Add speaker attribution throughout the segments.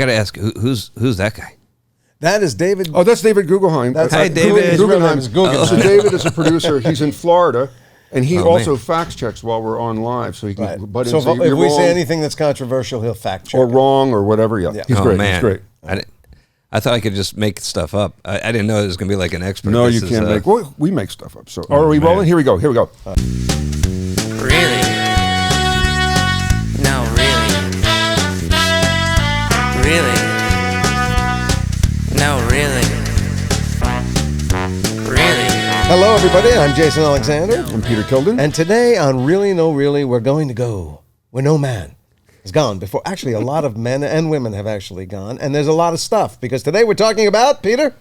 Speaker 1: I got to ask, who's that guy?
Speaker 2: That is David.
Speaker 3: Oh, that's David Googleheim.
Speaker 1: Hi, David.
Speaker 2: His real name is Guggenheim.
Speaker 3: So David is a producer. He's in Florida, and he also
Speaker 1: man.
Speaker 3: fact checks while we're on live, so he can
Speaker 2: Right.
Speaker 3: butt in
Speaker 2: So
Speaker 3: and say,
Speaker 2: if
Speaker 3: "You're
Speaker 2: we
Speaker 3: wrong,"
Speaker 2: say anything that's controversial, he'll fact check
Speaker 3: or
Speaker 2: it.
Speaker 3: wrong or whatever. Yeah, he's great.
Speaker 1: Man.
Speaker 3: He's great.
Speaker 1: I thought I could just make stuff up. I didn't know it was going to be like an expert.
Speaker 3: No,
Speaker 1: This
Speaker 3: you
Speaker 1: is,
Speaker 3: can't make. Well, we make stuff up. So, are we
Speaker 1: man.
Speaker 3: rolling? Here we go.
Speaker 4: Really? No, really? Really? No, really? Really?
Speaker 2: Hello, everybody. I'm Jason Alexander.
Speaker 3: I'm Peter Tilden.
Speaker 2: And today on Really No Really, we're going to go where no man has gone before. Actually, a lot of men and women have actually gone, and there's a lot of stuff, because today we're talking about, Peter?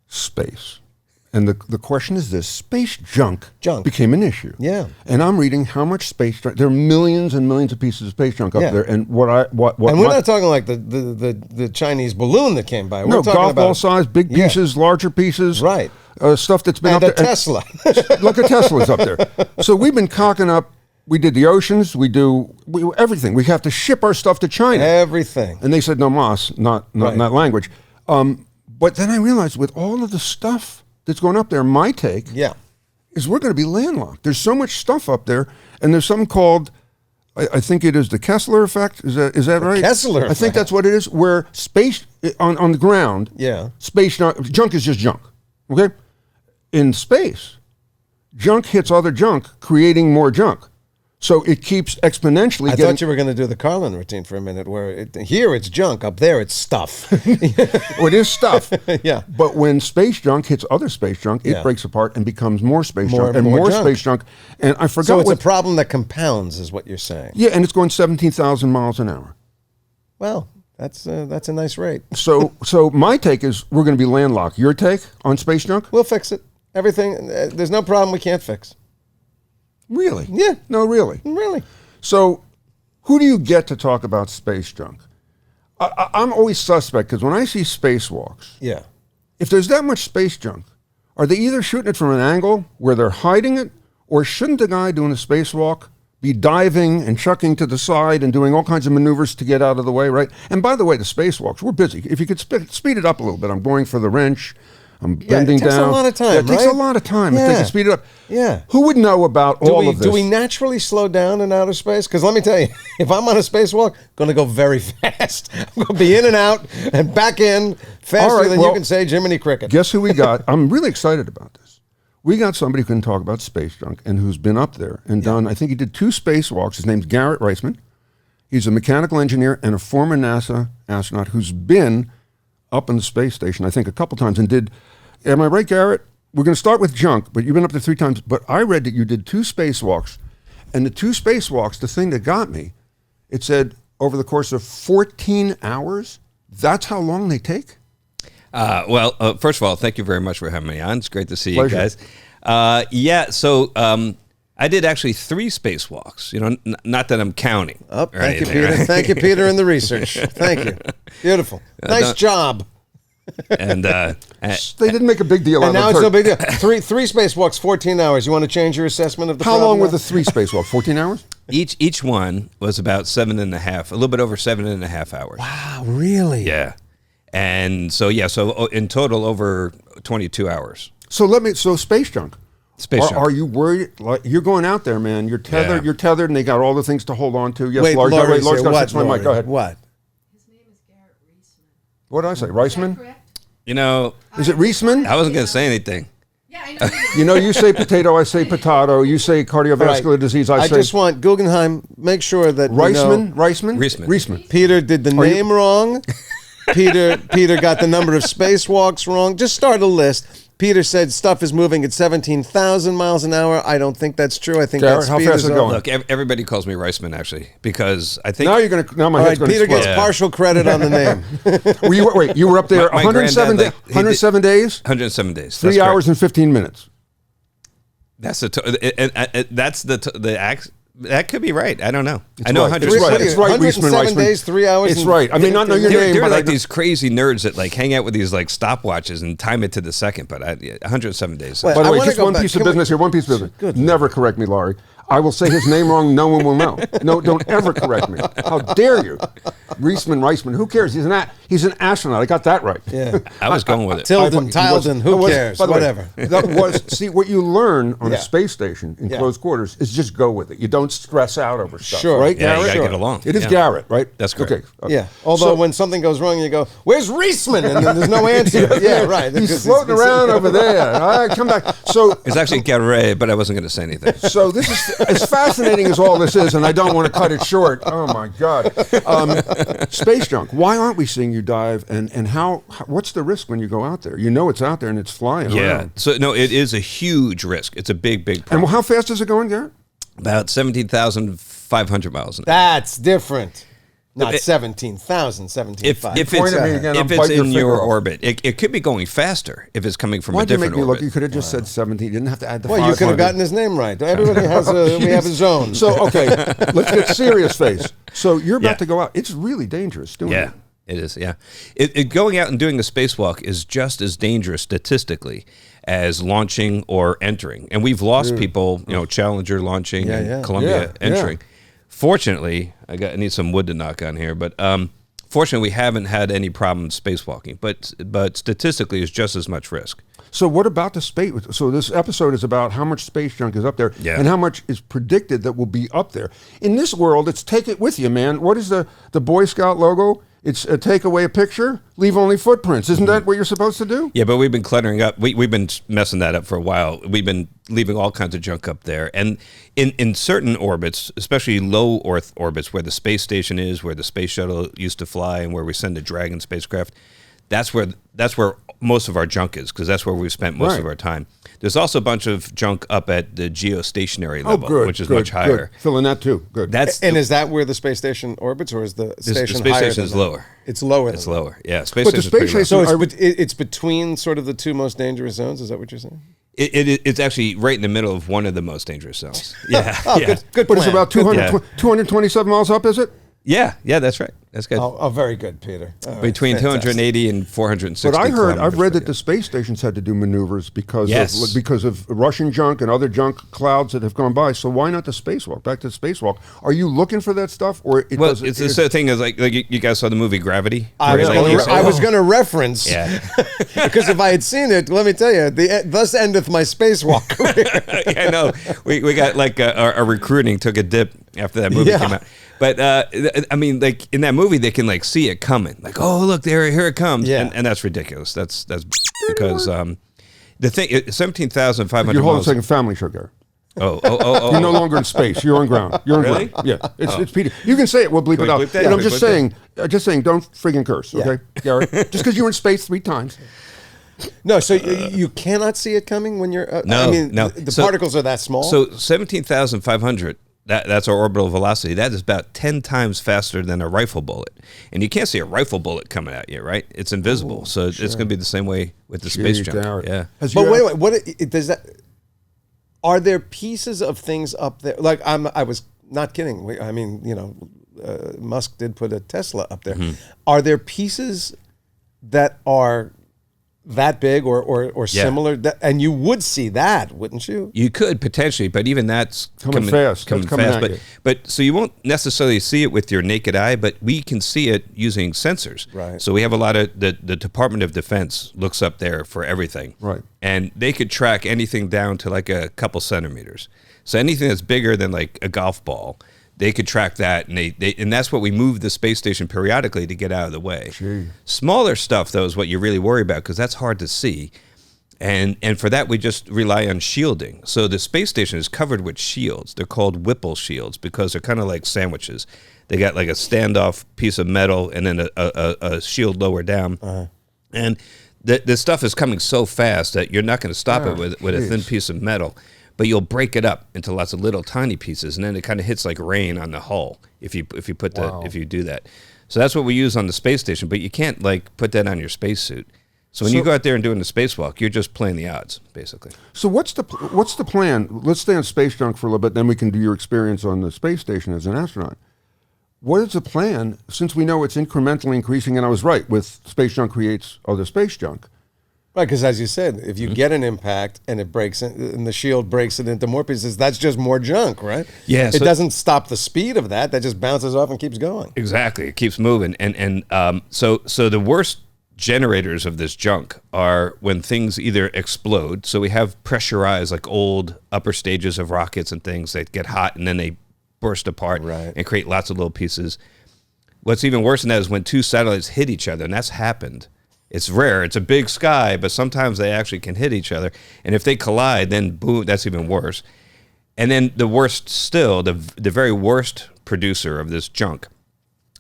Speaker 3: Space. And the question is this: space junk became an issue.
Speaker 2: Yeah.
Speaker 3: And I'm reading how much space junk. There are millions and millions of pieces of space junk up
Speaker 2: Yeah.
Speaker 3: there. And and
Speaker 2: we're not talking like the Chinese balloon that came by. We're
Speaker 3: no,
Speaker 2: talking
Speaker 3: golf
Speaker 2: about
Speaker 3: ball size, big pieces, larger pieces.
Speaker 2: Right.
Speaker 3: Stuff that's been
Speaker 2: and
Speaker 3: up
Speaker 2: a
Speaker 3: there.
Speaker 2: Tesla.
Speaker 3: Look at Tesla's up there. So we've been cocking up. We did the oceans. We do everything. We have to ship our stuff to China.
Speaker 2: Everything.
Speaker 3: And they said no mas, not
Speaker 2: Right.
Speaker 3: that language. But then I realized with all of the stuff that's going up there, my take is we're going to be landlocked. There's so much stuff up there, and there's something called, I think it is the Kessler effect. Is that right?
Speaker 2: Kessler
Speaker 3: I think
Speaker 2: effect.
Speaker 3: that's what it is. Where space on the ground, space junk is just junk. Okay, in space, junk hits other junk, creating more junk. So it keeps exponentially
Speaker 2: I
Speaker 3: getting...
Speaker 2: thought you were going to do the Carlin routine for a minute, where here it's junk, up there it's stuff.
Speaker 3: Well, it is stuff.
Speaker 2: Yeah.
Speaker 3: But when space junk hits other space junk, it breaks apart and becomes more space junk and more
Speaker 2: junk.
Speaker 3: space junk. And I forgot
Speaker 2: So it's a problem that compounds, is what you're saying.
Speaker 3: Yeah, and it's going 17,000 miles an hour.
Speaker 2: Well, that's a nice rate.
Speaker 3: So my take is we're going to be landlocked. Your take on space junk?
Speaker 2: We'll fix it. Everything. There's no problem we can't fix.
Speaker 3: Really?
Speaker 2: Yeah.
Speaker 3: No, really.
Speaker 2: Really.
Speaker 3: So who do you get to talk about space junk? I'm always suspect, because when I see spacewalks, if there's that much space junk, are they either shooting it from an angle where they're hiding it, or shouldn't the guy doing a spacewalk be diving and chucking to the side and doing all kinds of maneuvers to get out of the way, right? And by the way, the spacewalks, we're busy. If you could speed it up a little bit, I'm going for the wrench. I'm bending down.
Speaker 2: It takes a lot of time,
Speaker 3: It takes a lot of time. If they can speed it up.
Speaker 2: Yeah.
Speaker 3: Who would know about all of this?
Speaker 2: Do we naturally slow down in outer space? Because let me tell you, if I'm on a spacewalk, I'm going to go very fast. I'm going to be in and out and back in faster than you can say Jiminy Cricket.
Speaker 3: Guess who we got? I'm really excited about this. We got somebody who can talk about space junk and who's been up there and done, I think he did 2 spacewalks. His name's Garrett Reisman. He's a mechanical engineer and a former NASA astronaut who's been up in the space station, I think, a couple times and did... Am I right, Garrett? We're going to start with junk, but you've been up there 3 times. But I read that you did 2 spacewalks. And the 2 spacewalks, the thing that got me, it said over the course of 14 hours, that's how long they take?
Speaker 1: First of all, thank you very much for having me on. It's great to see
Speaker 3: Pleasure.
Speaker 1: you guys. So I did actually 3 spacewalks. Not that I'm counting.
Speaker 2: Oh, thank you, Peter.
Speaker 1: Right?
Speaker 2: Thank you, Peter, in the research. Thank you. Beautiful. Nice job.
Speaker 1: And
Speaker 3: they didn't make a big deal out of it.
Speaker 2: And now it's no big deal. Three spacewalks, 14 hours. You want to change your assessment of the
Speaker 3: How
Speaker 2: problem
Speaker 3: long were
Speaker 2: now?
Speaker 3: the 3 spacewalks? 14 hours?
Speaker 1: Each one was about 7.5, a little bit over 7.5 hours.
Speaker 2: Wow, really?
Speaker 1: Yeah. And so in total over 22 hours.
Speaker 3: So space junk.
Speaker 1: Space junk.
Speaker 3: Are you worried? Like, you're going out there, man. You're tethered.
Speaker 1: Yeah.
Speaker 3: You're tethered, and they got all the things to hold on to. Yes,
Speaker 2: Wait,
Speaker 3: Laurie,
Speaker 2: Laurie's
Speaker 3: Laurie's
Speaker 2: here.
Speaker 3: got to fix my mic. Go ahead.
Speaker 2: What?
Speaker 5: His name is Garrett Reisman.
Speaker 3: What did I say? Reisman?
Speaker 5: Correct?
Speaker 3: Is it Reisman?
Speaker 1: I wasn't going to say anything.
Speaker 5: Yeah, I know.
Speaker 3: You know, you say potato, I say potato. You say cardiovascular
Speaker 2: Right.
Speaker 3: disease, I
Speaker 2: I
Speaker 3: say...
Speaker 2: just want Guggenheim, make sure that we know
Speaker 3: Reisman?
Speaker 2: Peter did the name wrong. Peter got the number of spacewalks wrong. Just start a list. Peter said stuff is moving at 17,000 miles an hour. I don't think that's true. I think
Speaker 3: Garrett,
Speaker 2: that
Speaker 3: how
Speaker 2: speed
Speaker 3: fast
Speaker 2: is
Speaker 3: is it
Speaker 2: over.
Speaker 3: going?
Speaker 1: Look, everybody calls me Reisman, actually, because I think...
Speaker 3: Now my
Speaker 2: All
Speaker 3: head's
Speaker 2: right,
Speaker 3: going to
Speaker 2: Peter
Speaker 3: explode.
Speaker 2: gets partial credit on the name.
Speaker 3: You were up there
Speaker 1: My
Speaker 3: 107
Speaker 1: granddad,
Speaker 3: 107 days?
Speaker 1: 107 days.
Speaker 3: 3 hours and 15 minutes.
Speaker 1: That's that could be right. I don't know. I know
Speaker 3: right.
Speaker 1: 100.
Speaker 3: It's right. It's right.
Speaker 2: 107 days, 3 hours.
Speaker 3: It's
Speaker 2: and
Speaker 3: right. I may not know your
Speaker 2: 15
Speaker 3: name,
Speaker 1: There are
Speaker 3: but
Speaker 1: like these crazy nerds that like hang out with these like stopwatches and time it to the second. But 107 days.
Speaker 2: Well,
Speaker 3: By the
Speaker 2: I
Speaker 3: way,
Speaker 2: wanna
Speaker 3: just
Speaker 2: go
Speaker 3: one
Speaker 2: back.
Speaker 3: piece of
Speaker 2: Can we-
Speaker 3: business here. One piece of business.
Speaker 2: Good.
Speaker 3: Never correct me, Laurie. I will say his name wrong. No one will know. No, don't ever correct me. How dare you? Reisman. Who cares? He's an astronaut. I got that right.
Speaker 2: Yeah.
Speaker 1: I was going with it.
Speaker 2: Tilden, Tilden, who cares?
Speaker 3: By the way,
Speaker 2: Whatever.
Speaker 3: That was, see, what you learn on
Speaker 2: Yeah.
Speaker 3: a space station in close quarters is just go with it. You don't stress out over stuff.
Speaker 2: Sure.
Speaker 3: Right,
Speaker 1: Yeah, you
Speaker 3: Garrett?
Speaker 1: gotta get along.
Speaker 3: It is
Speaker 1: Yeah.
Speaker 3: Garrett, right?
Speaker 1: That's correct.
Speaker 3: Okay.
Speaker 2: Yeah. Although when something goes wrong, you go, "Where's Reisman?" And then there's no answer. Yeah, right.
Speaker 3: He's
Speaker 2: Because
Speaker 3: floating
Speaker 2: been
Speaker 3: around
Speaker 2: sitting
Speaker 3: over there. All right, come back. So
Speaker 1: It's actually Garrett, but I wasn't going to say anything.
Speaker 3: So this is as fascinating as all this is, and I don't want to cut it short. Oh my God, space junk. Why aren't we seeing you dive? And how? What's the risk when you go out there? You know it's out there and it's flying
Speaker 1: Yeah.
Speaker 3: around.
Speaker 1: So no, it is a huge risk. It's a big problem.
Speaker 3: And how fast is it going, Garrett?
Speaker 1: About 17,500 miles an hour.
Speaker 2: That's different. Not
Speaker 1: It-
Speaker 2: 17,000, 17,500.
Speaker 1: If
Speaker 3: Point
Speaker 1: it's,
Speaker 3: at me again,
Speaker 1: if
Speaker 3: I'll
Speaker 1: it's
Speaker 3: bite your
Speaker 1: in your
Speaker 3: finger off.
Speaker 1: orbit, it could be going faster if it's coming from a
Speaker 3: Why'd you make
Speaker 1: different
Speaker 3: me look?
Speaker 1: orbit.
Speaker 3: You could have just said 17. You didn't have to add the
Speaker 2: Well, you could have
Speaker 3: 500.
Speaker 2: gotten his name right. Everybody has we have a zone.
Speaker 3: So okay, let's get serious, face. So you're about
Speaker 1: Yeah.
Speaker 3: to go out. It's really dangerous doing
Speaker 1: Yeah,
Speaker 3: it.
Speaker 1: it is. Yeah, going out and doing a spacewalk is just as dangerous statistically as launching or entering. And we've lost people, Challenger launching
Speaker 2: Yeah,
Speaker 1: and
Speaker 2: yeah.
Speaker 1: Columbia
Speaker 3: Yeah,
Speaker 1: entering. Fortunately, I need some wood to knock on here, but fortunately, we haven't had any problems spacewalking. But statistically, it's just as much risk.
Speaker 3: So what about the space? So this episode is about how much space junk is up there
Speaker 1: Yeah.
Speaker 3: and how much is predicted that will be up there. In this world, it's take it with you, man. What is the Boy Scout logo? It's take away a picture, leave only footprints. Isn't that what you're supposed to do?
Speaker 1: Yeah, but we've been cluttering up. We've been messing that up for a while. We've been leaving all kinds of junk up there. And in certain orbits, especially low Earth orbits where the space station is, where the space shuttle used to fly, and where we send the Dragon spacecraft, that's where most of our junk is, because that's where we've spent most of
Speaker 3: Right.
Speaker 1: our time. There's also a bunch of junk up at the geostationary
Speaker 3: Oh,
Speaker 1: level,
Speaker 3: good.
Speaker 1: which is
Speaker 3: good,
Speaker 1: much higher.
Speaker 3: Good. Filling that too. Good.
Speaker 1: That's
Speaker 2: And is that where the space station orbits, or is the
Speaker 1: the
Speaker 2: station
Speaker 1: space
Speaker 2: higher
Speaker 1: station
Speaker 2: than
Speaker 1: is
Speaker 2: that?
Speaker 1: lower.
Speaker 2: It's lower.
Speaker 1: It's
Speaker 2: than that.
Speaker 1: lower. Yeah, space
Speaker 3: But the
Speaker 1: station's
Speaker 3: space
Speaker 1: pretty low.
Speaker 3: station-
Speaker 2: So
Speaker 3: I-
Speaker 2: it's between sort of the two most dangerous zones. Is that what you're saying?
Speaker 1: It's actually right in the middle of one of the most dangerous zones. Yeah,
Speaker 2: Oh,
Speaker 1: yeah.
Speaker 2: good
Speaker 3: but it's
Speaker 2: plan.
Speaker 3: about
Speaker 2: Good
Speaker 3: 200,
Speaker 1: Yeah.
Speaker 3: 227 miles up, is it?
Speaker 1: Yeah, that's right. That's good.
Speaker 2: Oh, very good, Peter. All right,
Speaker 1: Between
Speaker 2: fantastic.
Speaker 1: 280 and 460.
Speaker 3: But I heard, I've
Speaker 1: kilometers
Speaker 3: read
Speaker 1: per
Speaker 3: that the
Speaker 1: year.
Speaker 3: space stations had to do maneuvers because
Speaker 1: Yes.
Speaker 3: of Russian junk and other junk clouds that have gone by. So why not the spacewalk? Back to the spacewalk. Are you looking for that stuff, or it
Speaker 1: Well,
Speaker 3: doesn't?
Speaker 1: it's the sort of thing as like you guys saw the movie Gravity.
Speaker 2: I was
Speaker 1: Where,
Speaker 2: gonna-
Speaker 1: like, you say,
Speaker 2: I was
Speaker 1: "Oh."
Speaker 2: going to reference,
Speaker 1: Yeah.
Speaker 2: because if I had seen it, let me tell you, thus endeth my spacewalk career.
Speaker 1: Yeah, I know. We got like our recruiting took a dip after that movie
Speaker 2: Yeah.
Speaker 1: came out. But I mean, like in that movie, they can like see it coming. Like, oh look, here it comes.
Speaker 2: Yeah.
Speaker 1: And that's ridiculous. That's because the thing 17,500
Speaker 3: You're holding a
Speaker 1: miles.
Speaker 3: second family show, Garrett.
Speaker 1: Oh.
Speaker 3: You're no longer in space. You're on ground. You're on
Speaker 1: Really?
Speaker 3: ground. Yeah, it's Peter. You can say it. We'll bleep
Speaker 1: Can
Speaker 3: it
Speaker 1: we
Speaker 3: out.
Speaker 1: bleep that?
Speaker 3: But I'm
Speaker 1: Can we
Speaker 3: just
Speaker 1: bleep
Speaker 3: saying. Don't friggin' curse, okay, Garrett? Just because you were in space 3 times.
Speaker 2: No, so you cannot see it coming when you're.
Speaker 1: No,
Speaker 2: I mean,
Speaker 1: no.
Speaker 2: The
Speaker 1: So-
Speaker 2: particles are that small.
Speaker 1: So 17,500. That's our orbital velocity. That is about 10 times faster than a rifle bullet. And you can't see a rifle bullet coming at you, right? It's invisible. So it's going to be the same way with the space
Speaker 3: Gee,
Speaker 1: junk.
Speaker 3: Garrett.
Speaker 1: Yeah.
Speaker 3: Has
Speaker 2: But
Speaker 3: you-
Speaker 2: wait, what does that? Are there pieces of things up there? Like I was not kidding. Musk did put a Tesla up there.
Speaker 1: Mm-hmm.
Speaker 2: Are there pieces that are that big or
Speaker 1: Yeah.
Speaker 2: similar? And you would see that, wouldn't you?
Speaker 1: You could potentially, but even that's
Speaker 3: Coming fast.
Speaker 1: Coming
Speaker 3: That's coming
Speaker 1: fast.
Speaker 3: at you.
Speaker 1: But so you won't necessarily see it with your naked eye, but we can see it using sensors.
Speaker 2: Right.
Speaker 1: So we have a lot of the Department of Defense looks up there for everything.
Speaker 3: Right.
Speaker 1: And they could track anything down to like a couple centimeters. So anything that's bigger than like a golf ball, they could track that, and and that's what we move the space station periodically to get out of the way.
Speaker 3: Gee.
Speaker 1: Smaller stuff though is what you really worry about because that's hard to see. And for that, we just rely on shielding. So the space station is covered with shields. They're called Whipple shields because they're kind of like sandwiches. They got like a standoff piece of metal and then a shield lower down. And the stuff is coming so fast that you're not going to stop it with a thin piece of metal. But you'll break it up into lots of little tiny pieces, and then it kind of hits like rain on the hull if you put if you do that. So that's what we use on the space station. But you can't like put that on your spacesuit. So when you go out there and doing the spacewalk, you're just playing the odds, basically.
Speaker 3: So what's the plan? Let's stay on space junk for a little bit, then we can do your experience on the space station as an astronaut. What is the plan, since we know it's incrementally increasing, and I was right, with space junk creates other space junk.
Speaker 2: Right, because as you said, if you get an impact and it breaks and the shield breaks it into more pieces, that's just more junk, right?
Speaker 1: Yeah,
Speaker 2: it
Speaker 1: so-
Speaker 2: doesn't stop the speed of that. That just bounces off and keeps going.
Speaker 1: Exactly. It keeps moving. So the worst generators of this junk are when things either explode. So we have pressurized, like old upper stages of rockets and things that get hot and then they burst apart and create lots of little pieces. What's even worse than that is when two satellites hit each other, and that's happened. It's rare. It's a big sky, but sometimes they actually can hit each other. And if they collide, then boom, that's even worse. And then the worst still, the very worst producer of this junk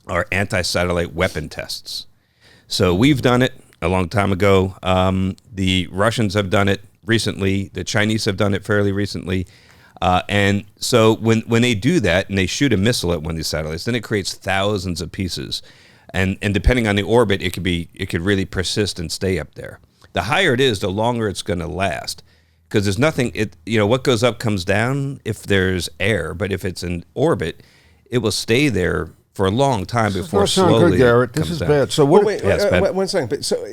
Speaker 1: are anti-satellite weapon tests. So we've done it a long time ago. The Russians have done it recently. The Chinese have done it fairly recently. And so when they do that and they shoot a missile at one of these satellites, then it creates thousands of pieces. And depending on the orbit, it could really persist and stay up there. The higher it is, the longer it's going to last, because there's nothing. What goes up comes down if there's air, but if it's in orbit, it will stay there for a long time before
Speaker 3: This does not sound
Speaker 1: slowly
Speaker 3: good, Garrett.
Speaker 1: it
Speaker 3: This
Speaker 1: comes
Speaker 3: is
Speaker 1: down.
Speaker 3: bad. So
Speaker 2: Well,
Speaker 3: what?
Speaker 2: wait,
Speaker 1: Yeah, it's bad.
Speaker 2: one second. But so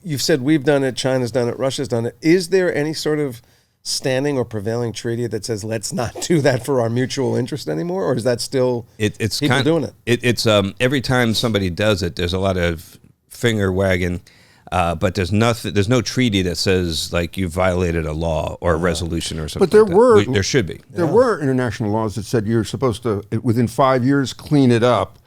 Speaker 2: you've said we've done it, China's done it, Russia's done it. Is there any sort of standing or prevailing treaty that says let's not do that for our mutual interest anymore, or is that still
Speaker 1: It's
Speaker 2: people doing it?
Speaker 1: It's every time somebody does it, there's a lot of finger wagging, but there's no treaty that says like you violated a law or a resolution or something.
Speaker 3: But there
Speaker 1: like that.
Speaker 3: were
Speaker 1: There should be.
Speaker 3: There were international laws that said you're supposed to within 5 years clean it up,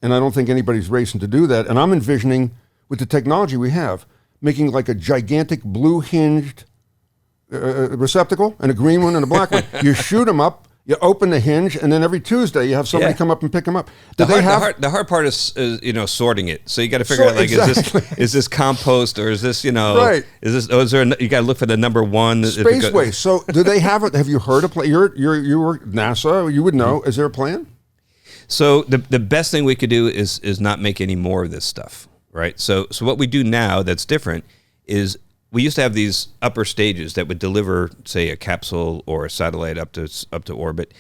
Speaker 3: and I don't think anybody's racing to do that. And I'm envisioning with the technology we have, making like a gigantic blue hinged receptacle and a green one and a black one. You shoot them up, you open the hinge, and then every Tuesday you have somebody
Speaker 1: Yeah.
Speaker 3: come up and pick them up.
Speaker 1: The hard part is sorting it. So you got to figure out like is this compost or is this
Speaker 3: Right.
Speaker 1: is there you got to look for the number one
Speaker 3: Space waste. So do they have it? Have you heard a plan? You were NASA. You would know. Is there a plan?
Speaker 1: So the best thing we could do is not make any more of this stuff, right? So what we do now that's different is we used to have these upper stages that would deliver, say, a capsule or a satellite up to orbit,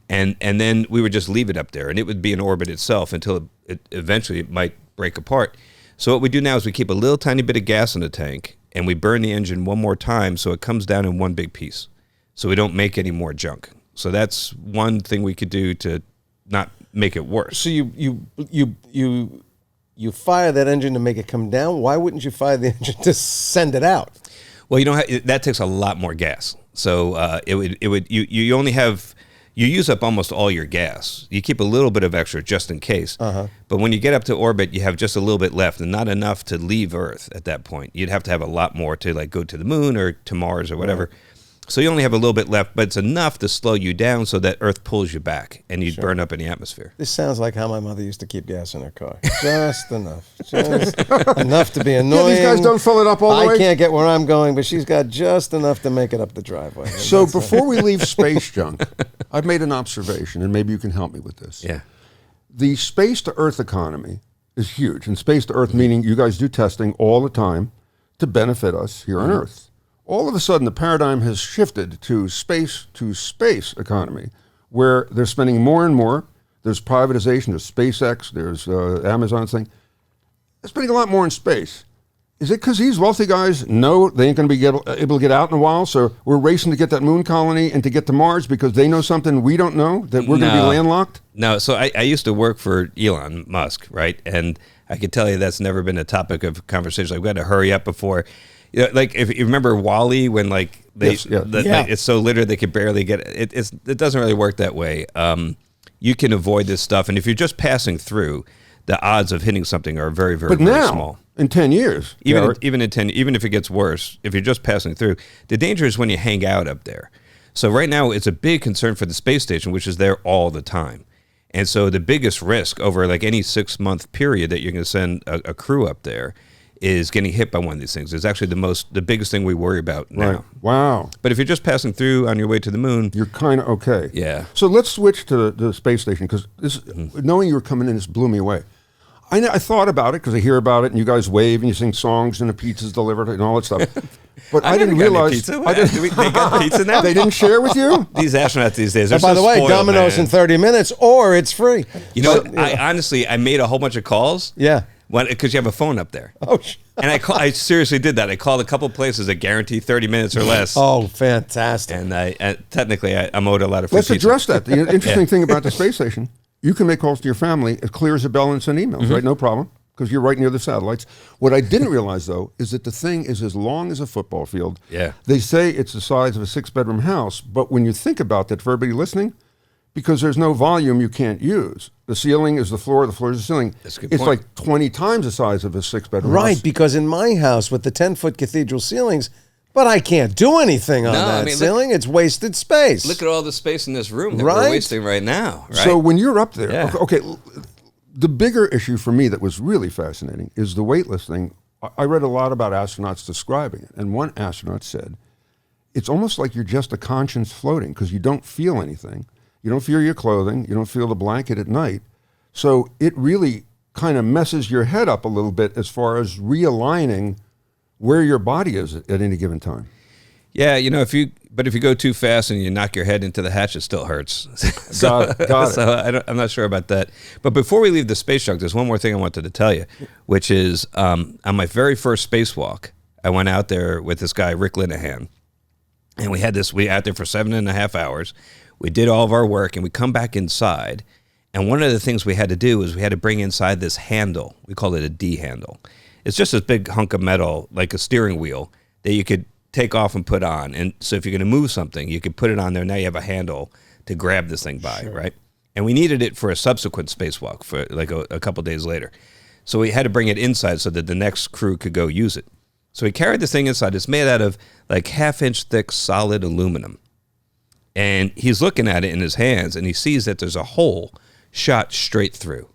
Speaker 1: and then we would just leave it up there, and it would be in orbit itself until it eventually might break apart. So what we do now is we keep a little tiny bit of gas in the tank, and we burn the engine one more time so it comes down in one big piece, so we don't make any more junk. So that's one thing we could do to not make it worse.
Speaker 2: So you fire that engine to make it come down. Why wouldn't you fire the engine to send it out?
Speaker 1: Well, that takes a lot more gas. So you only have, you use up almost all your gas. You keep a little bit of extra just in case. But when you get up to orbit, you have just a little bit left and not enough to leave Earth at that point. You'd have to have a lot more to like go to the moon or to Mars or whatever. Right. So you only have a little bit left, but it's enough to slow you down so that Earth pulls you back and you'd burn up in the atmosphere.
Speaker 2: This sounds like how my mother used to keep gas in her car. Just enough. Just enough to be annoying.
Speaker 3: Yeah, these guys don't fill it up all the way.
Speaker 2: I can't get where I'm going, but she's got just enough to make it up the driveway.
Speaker 3: So before we leave space junk, I've made an observation, and maybe you can help me with this.
Speaker 1: Yeah.
Speaker 3: The space to Earth economy is huge. And space to Earth meaning you guys do testing all the time to benefit us here on Earth. All of a sudden, the paradigm has shifted to space economy, where they're spending more and more. There's privatization, there's SpaceX, there's Amazon's thing. They're spending a lot more in space. Is it because these wealthy guys know they ain't going to be able to get out in a while, so we're racing to get that moon colony and to get to Mars because they know something we don't know, that we're going to be landlocked?
Speaker 1: No, so I used to work for Elon Musk, right? And I can tell you that's never been a topic of conversation. I've got to hurry up before... like if you remember WALL-E when like like, it's so littered they could barely get it. It doesn't really work that way. You can avoid this stuff, and if you're just passing through, the odds of hitting something are very, very, very small.
Speaker 3: In 10 years,
Speaker 1: even if it gets worse, if you're just passing through, the danger is when you hang out up there. So right now, it's a big concern for the space station, which is there all the time. And so the biggest risk over like any 6-month period that you're going to send a crew up there is getting hit by one of these things. It's actually the biggest thing we worry about now.
Speaker 3: Right. Wow.
Speaker 1: But if you're just passing through on your way to the moon,
Speaker 3: you're kind of okay.
Speaker 1: Yeah.
Speaker 3: So let's switch to the space station, because knowing you were coming in, this blew me away. I thought about it because I hear about it, and you guys wave and you sing songs and the pizza's delivered and all that stuff. But I didn't realize
Speaker 1: they got pizza now.
Speaker 3: They didn't share with you.
Speaker 1: These astronauts these days. They're
Speaker 2: by
Speaker 1: so
Speaker 2: the way,
Speaker 1: spoiled,
Speaker 2: Domino's
Speaker 1: man.
Speaker 2: in 30 minutes, or it's free.
Speaker 1: You know, I honestly made a whole bunch of calls.
Speaker 2: Yeah.
Speaker 1: Because you have a phone up there.
Speaker 2: Oh,
Speaker 1: And I seriously did that. I called a couple places that guarantee 30 minutes or less.
Speaker 2: oh, fantastic.
Speaker 1: And technically, I'm owed a lot of free
Speaker 3: Let's
Speaker 1: pizza.
Speaker 3: address that. The interesting thing about the space station, you can make calls to your family as clear as a bell and send emails, right? No problem, because you're right near the satellites. What I didn't realize, though, is that the thing is as long as a football field.
Speaker 1: Yeah.
Speaker 3: They say it's the size of a 6-bedroom house, but when you think about that, for everybody listening, because there's no volume you can't use. The ceiling is the floor is the ceiling.
Speaker 1: That's a good
Speaker 3: it's
Speaker 1: point.
Speaker 3: like 20 times the size of a 6-bedroom house.
Speaker 2: Right, because in my house with the 10-foot cathedral ceilings, but I can't do anything on
Speaker 1: No,
Speaker 2: that
Speaker 1: I mean,
Speaker 2: ceiling. It's wasted space.
Speaker 1: Look at all the space in this room that
Speaker 2: Right?
Speaker 1: we're wasting right now. Right?
Speaker 3: So when you're up there,
Speaker 1: Yeah.
Speaker 3: okay, the bigger issue for me that was really fascinating is the Weightless thing. I read a lot about astronauts describing it, and one astronaut said, it's almost like you're just a conscience floating because you don't feel anything. You don't feel your clothing. You don't feel the blanket at night. So it really kind of messes your head up a little bit as far as realigning where your body is at any given time.
Speaker 1: Yeah, if you go too fast and you knock your head into the hatch, it still hurts.
Speaker 3: Got it.
Speaker 1: So I'm not sure about that. But before we leave the space junk, there's one more thing I wanted to tell you, which is on my very first spacewalk, I went out there with this guy, Rick Linehan, and we out there for 7.5 hours. We did all of our work, and we come back inside. And one of the things we had to do was we had to bring inside this handle. We call it a D handle. It's just this big hunk of metal, like a steering wheel, that you could take off and put on. And so if you're going to move something, you could put it on there. Now you have a handle to grab this thing by, right? And we needed it for a subsequent spacewalk for like a couple days later. So we had to bring it inside so that the next crew could go use it. So we carried this thing inside. It's made out of like 1/2-inch thick solid aluminum. And he's looking at it in his hands, and he sees that there's a hole shot straight through,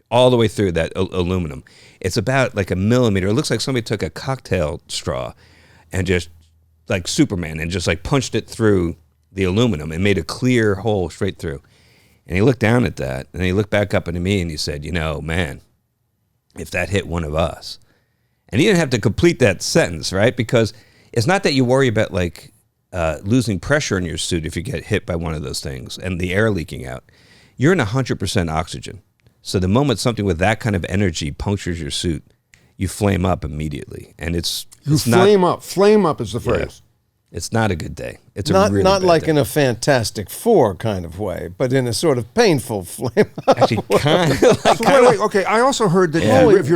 Speaker 1: all the way through that aluminum. It's about like a millimeter. It looks like somebody took a cocktail straw and just like Superman and just like punched it through the aluminum and made a clear hole straight through. And he looked down at that, and he looked back up into me, and he said, man, if that hit one of us. And he didn't have to complete that sentence, right? Because it's not that you worry about like losing pressure in your suit if you get hit by one of those things and the air leaking out. You're in 100% oxygen. So the moment something with that kind of energy punctures your suit, you flame up immediately. And it's
Speaker 3: flame up. Flame up is the phrase.
Speaker 1: It's not a good day. It's
Speaker 2: not
Speaker 1: a really
Speaker 2: not
Speaker 1: bad
Speaker 2: like
Speaker 1: day.
Speaker 2: in a Fantastic Four kind of way, but in a sort of painful flame up.
Speaker 1: Actually, kind of like,
Speaker 3: So wait, okay. I also heard that
Speaker 1: Yeah.
Speaker 3: if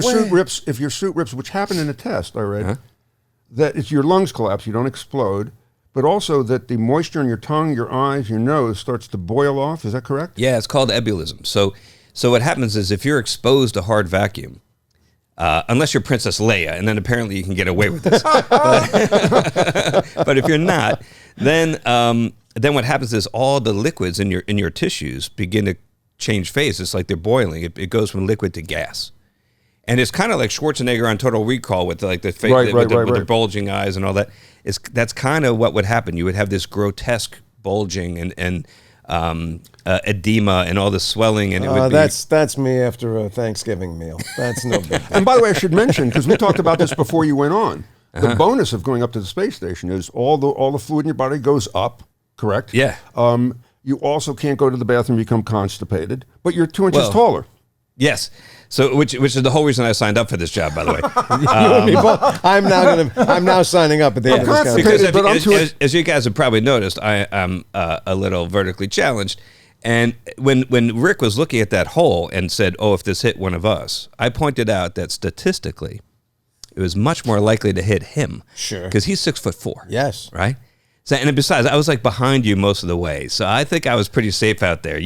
Speaker 3: your suit rips, which happened in a test, I read, that it's your lungs collapse, you don't explode, but also that the moisture in your tongue, your eyes, your nose starts to boil off. Is that correct?
Speaker 1: Yeah, it's called Ebulism. So what happens is if you're exposed to hard vacuum, unless you're Princess Leia, and then apparently you can get away with this. But if you're not, then what happens is all the liquids in your tissues begin to change phase. It's like they're boiling. It goes from liquid to gas. And it's kind of like Schwarzenegger on Total Recall with like the face with the bulging eyes and all that. That's kind of what would happen. You would have this grotesque bulging and edema and all the swelling, and it would
Speaker 2: That's me after a Thanksgiving meal. That's no big deal.
Speaker 3: And by the way, I should mention, because we talked about this before you went on, the bonus of going up to the space station is all the fluid in your body goes up, correct?
Speaker 1: Yeah.
Speaker 3: You also can't go to the bathroom, become constipated, but you're 2 inches taller.
Speaker 1: Yes. So which is the whole reason I signed up for this job, by the way.
Speaker 2: I'm now signing up at the end of this
Speaker 3: constipated,
Speaker 2: conversation.
Speaker 1: Because as you guys have probably noticed, I am a little vertically challenged. And when Rick was looking at that hole and said, "Oh, if this hit one of us," I pointed out that statistically, it was much more likely to hit him.
Speaker 2: Sure.
Speaker 1: Because he's 6'4".
Speaker 2: Yes.
Speaker 1: Right. So, and besides, I was like behind you most of the way, so I think I was pretty safe out there.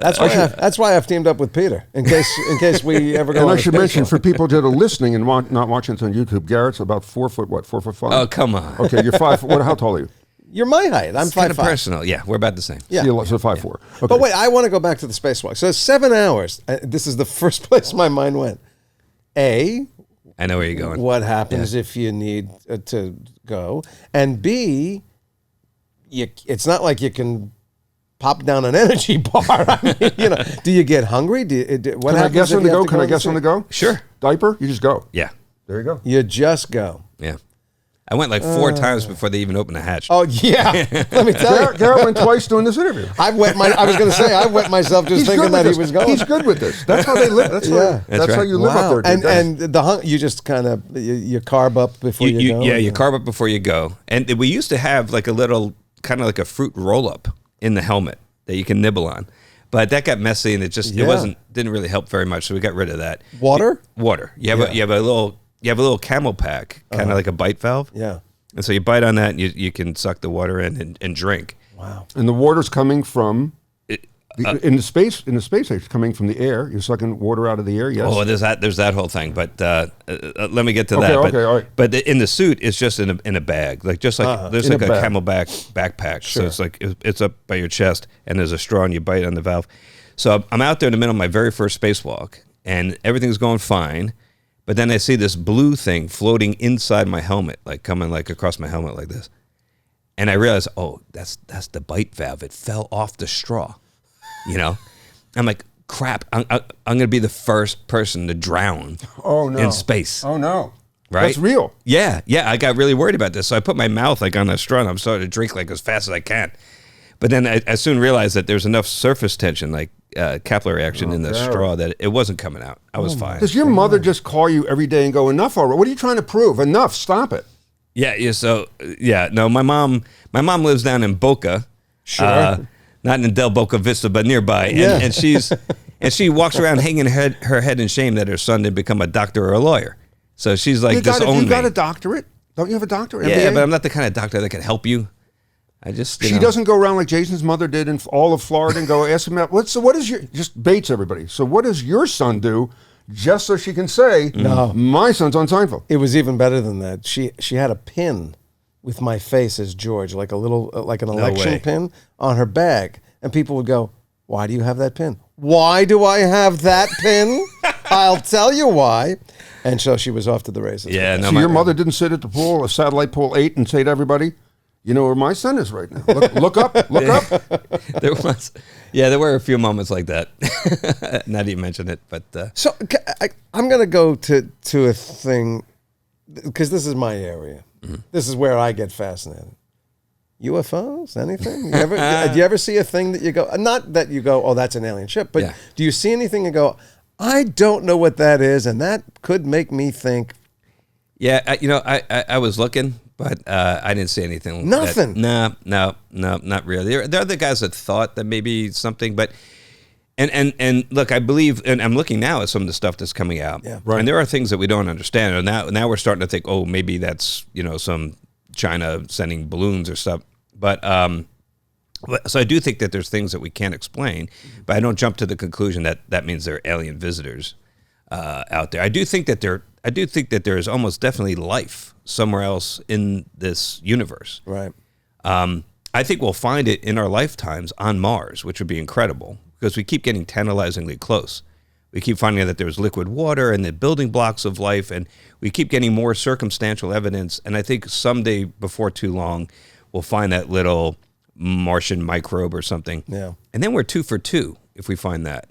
Speaker 2: That's why I've teamed up with Peter in case we ever go.
Speaker 3: And
Speaker 2: on
Speaker 3: I should mention for people that are listening and not watching this on YouTube, Garrett's about 4 foot, 4'5".
Speaker 1: Oh, come on.
Speaker 3: Okay, you're 5 foot. How tall are you?
Speaker 2: You're my height. I'm
Speaker 1: It's kind
Speaker 2: 5'5".
Speaker 1: of personal. Yeah, we're about the same.
Speaker 2: Yeah.
Speaker 3: So 5'4". Okay.
Speaker 2: But wait, I want to go back to the spacewalk. So 7 hours. This is the first place my mind went. A,
Speaker 1: I know where you're going.
Speaker 2: what happens if you need to go, and B, it's not like you can pop down an energy bar. I mean, do you get hungry? What
Speaker 3: Can I
Speaker 2: happens
Speaker 3: guess
Speaker 2: if
Speaker 3: on
Speaker 2: you
Speaker 3: the
Speaker 2: have
Speaker 3: go?
Speaker 2: to
Speaker 3: Can I
Speaker 2: to
Speaker 3: guess on the go?
Speaker 1: Sure.
Speaker 3: Diaper? You just go.
Speaker 1: Yeah.
Speaker 3: There you go.
Speaker 2: You just go.
Speaker 1: Yeah. I went like 4 times before they even opened the hatch.
Speaker 2: Oh yeah, let me tell you.
Speaker 3: Garrett went twice doing this interview.
Speaker 2: I was going to say I wet myself just thinking that he was going.
Speaker 3: He's good with this. That's how they live. That's
Speaker 1: That's
Speaker 3: how
Speaker 1: right.
Speaker 3: you live up there. dude.
Speaker 2: And you just kind of you carb up before you go.
Speaker 1: Yeah, you carb up before you go. And we used to have like a little kind of like a fruit roll up in the helmet that you can nibble on. But that got messy and it didn't really help very much, so we got rid of that.
Speaker 2: Water?
Speaker 1: Water. You have a little camel pack, kind of like a bite valve.
Speaker 2: Yeah.
Speaker 1: And so you bite on that and you can suck the water in and drink.
Speaker 2: Wow.
Speaker 3: And the water's coming from in the space age, it's coming from the air. You're sucking water out of the air. Yes.
Speaker 1: Oh, there's that whole thing. But let me get to that.
Speaker 3: Okay,
Speaker 1: But,
Speaker 3: all right.
Speaker 1: but in the suit, it's just in a bag, like there's like
Speaker 3: In
Speaker 1: a
Speaker 3: a bag.
Speaker 1: camelback backpack.
Speaker 2: Sure.
Speaker 1: So it's like it's up by your chest, and there's a straw, and you bite on the valve. So I'm out there in the middle of my very first spacewalk, and everything's going fine. But then I see this blue thing floating inside my helmet, like coming like across my helmet like this. And I realize, oh, that's the bite valve. It fell off the straw, you know? I'm like, crap, I'm going to be the first person to drown in space.
Speaker 3: Oh, no.
Speaker 1: Right?
Speaker 3: That's real.
Speaker 1: Yeah, I got really worried about this. So I put my mouth like on the straw, and I'm starting to drink like as fast as I can. But then I soon realized that there's enough surface tension, like capillary action in the straw, that it wasn't coming out. I was fine.
Speaker 3: Does your mother just call you every day and go, enough already? What are you trying to prove? Enough, stop it.
Speaker 1: Yeah. So no, my mom lives down in Boca,
Speaker 2: Sure.
Speaker 1: not in Del Boca Vista, but nearby,
Speaker 2: Yeah.
Speaker 1: and she walks around hanging her head in shame that her son didn't become a doctor or a lawyer. So she's like,
Speaker 3: You
Speaker 1: disown me.
Speaker 3: got a doctorate? Don't you have a doctorate?
Speaker 1: Yeah,
Speaker 3: MBA?
Speaker 1: but I'm not the kind of doctor that can help you. I just
Speaker 3: She doesn't go around like Jason's mother did in all of Florida and go ask him, what is your, just baits everybody. So what does your son do just so she can say, no, my son's on Seinfeld?
Speaker 2: It was even better than that. She had a pin with my face as George, like a little like an election
Speaker 1: way.
Speaker 2: pin on her bag, and people would go, "Why do you have that pin? Why do I have that pin? I'll tell you why." And so she was off to the races.
Speaker 1: Yeah, no,
Speaker 3: So your mother didn't sit at the pool, a satellite pool 8, and say to everybody, you know where my son is right now. Look up.
Speaker 1: There were a few moments like that. Now that you mention it, but
Speaker 2: So I'm going to go to a thing, because this is my area.
Speaker 1: Mm-hmm.
Speaker 2: This is where I get fascinated. UFOs? Anything? Do you ever see a thing that you go, not that you go, oh, that's an alien ship, but
Speaker 1: Yeah.
Speaker 2: do you see anything and go, I don't know what that is, and that could make me think,
Speaker 1: yeah, I was looking, but I didn't see anything.
Speaker 2: Nothing?
Speaker 1: No, not really. There are the guys that thought that maybe something, but and look, I believe, and I'm looking now at some of the stuff that's coming out,
Speaker 2: Yeah.
Speaker 3: Right.
Speaker 1: and there are things that we don't understand, and now we're starting to think, oh, maybe that's some China sending balloons or stuff, but so I do think that there's things that we can't explain, but I don't jump to the conclusion that means they're alien visitors out there. I do think that there is almost definitely life somewhere else in this universe.
Speaker 2: right.
Speaker 1: I think we'll find it in our lifetimes on Mars, which would be incredible because we keep getting tantalizingly close. We keep finding out that there's liquid water and the building blocks of life, and we keep getting more circumstantial evidence. And I think someday, before too long, we'll find that little Martian microbe or something.
Speaker 2: Yeah.
Speaker 1: And then we're 2 for 2 if we find that.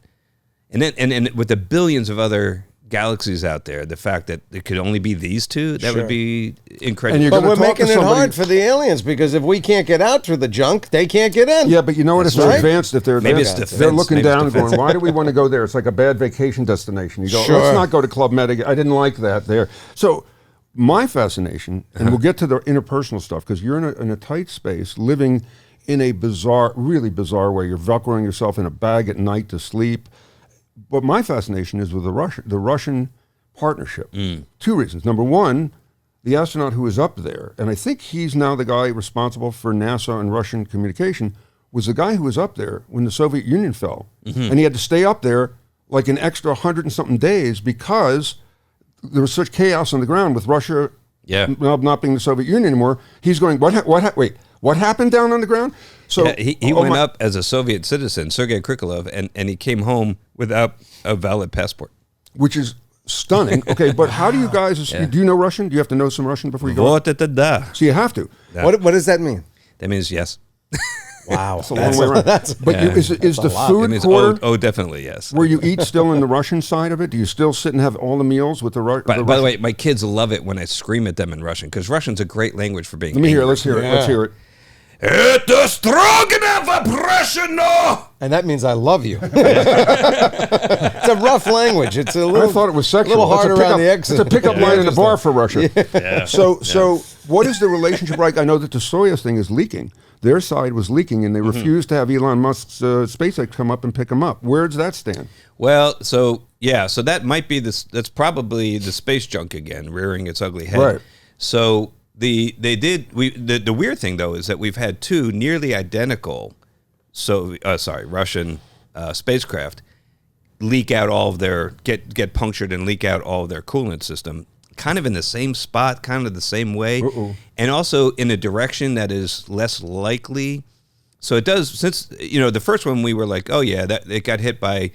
Speaker 1: And then and with the billions of other galaxies out there, the fact that it could only be these two, that
Speaker 2: Sure.
Speaker 1: would be incredible.
Speaker 3: And you're
Speaker 2: But
Speaker 3: gonna
Speaker 2: we're
Speaker 3: talk to
Speaker 2: making it
Speaker 3: somebody-
Speaker 2: hard for the aliens, because if we can't get out through the junk, they can't get in.
Speaker 3: Yeah, but you know what? It's so
Speaker 2: right.
Speaker 3: advanced if they're
Speaker 1: Maybe
Speaker 3: there.
Speaker 1: it's defense.
Speaker 3: They're looking
Speaker 1: Maybe it's
Speaker 3: down and
Speaker 1: defense.
Speaker 3: going, why do we want to go there? It's like a bad vacation destination. You go,
Speaker 2: Sure.
Speaker 3: let's not go to Club Med. I didn't like that there. So my fascination, and we'll get to the interpersonal stuff, because you're in a tight space, living in a bizarre, really bizarre way. You're velcroing yourself in a bag at night to sleep. But my fascination is with the Russian partnership. 2 reasons. Number one, the astronaut who was up there, and I think he's now the guy responsible for NASA and Russian communication, was the guy who was up there when the Soviet Union fell. And he had to stay up there like an extra 100 and something days because there was such chaos on the ground with Russia not being the Soviet Union anymore. He's going, what happened down on the ground? So
Speaker 1: Yeah, he went up as a Soviet citizen, Sergei Krikalev, and he came home without a valid passport.
Speaker 3: which is stunning. Okay, but how do you guys, do you know Russian? Do you have to know some Russian before you go?
Speaker 1: Da.
Speaker 3: So you have to.
Speaker 2: What does that mean?
Speaker 1: That means yes.
Speaker 2: Wow.
Speaker 3: It's a long way around. But is the
Speaker 2: lot.
Speaker 1: It
Speaker 3: food
Speaker 1: means,
Speaker 3: quarter
Speaker 1: definitely, yes.
Speaker 3: where you eat still in the Russian side of it? Do you still sit and have all the meals with the Russian?
Speaker 1: By the way, my kids love it when I scream at them in Russian, because Russian's a great language for being
Speaker 3: Let me hear it.
Speaker 1: angry.
Speaker 3: Let's hear it. Let's hear it.
Speaker 1: Это строго запрещено!
Speaker 2: And that means I love you. It's a rough language. It's a little.
Speaker 3: I thought it was sexual.
Speaker 2: A little harder around the
Speaker 3: It's
Speaker 2: exit.
Speaker 3: a pickup line in a bar for Russia.
Speaker 1: Yeah.
Speaker 3: So what is the relationship like? I know that the Soyuz thing is leaking. Their side was leaking, and they refused to have Elon Musk's SpaceX come up and pick them up. Where does that stand?
Speaker 1: Well, so that might be this. That's probably the space junk again, rearing its ugly head.
Speaker 3: Right.
Speaker 1: So the weird thing though is that we've had two nearly identical, Russian spacecraft leak out all of their get punctured and leak out all of their coolant system, kind of in the same spot, kind of the same way, and also in a direction that is less likely. So it does, since the first one we were like, oh yeah, that it got hit by.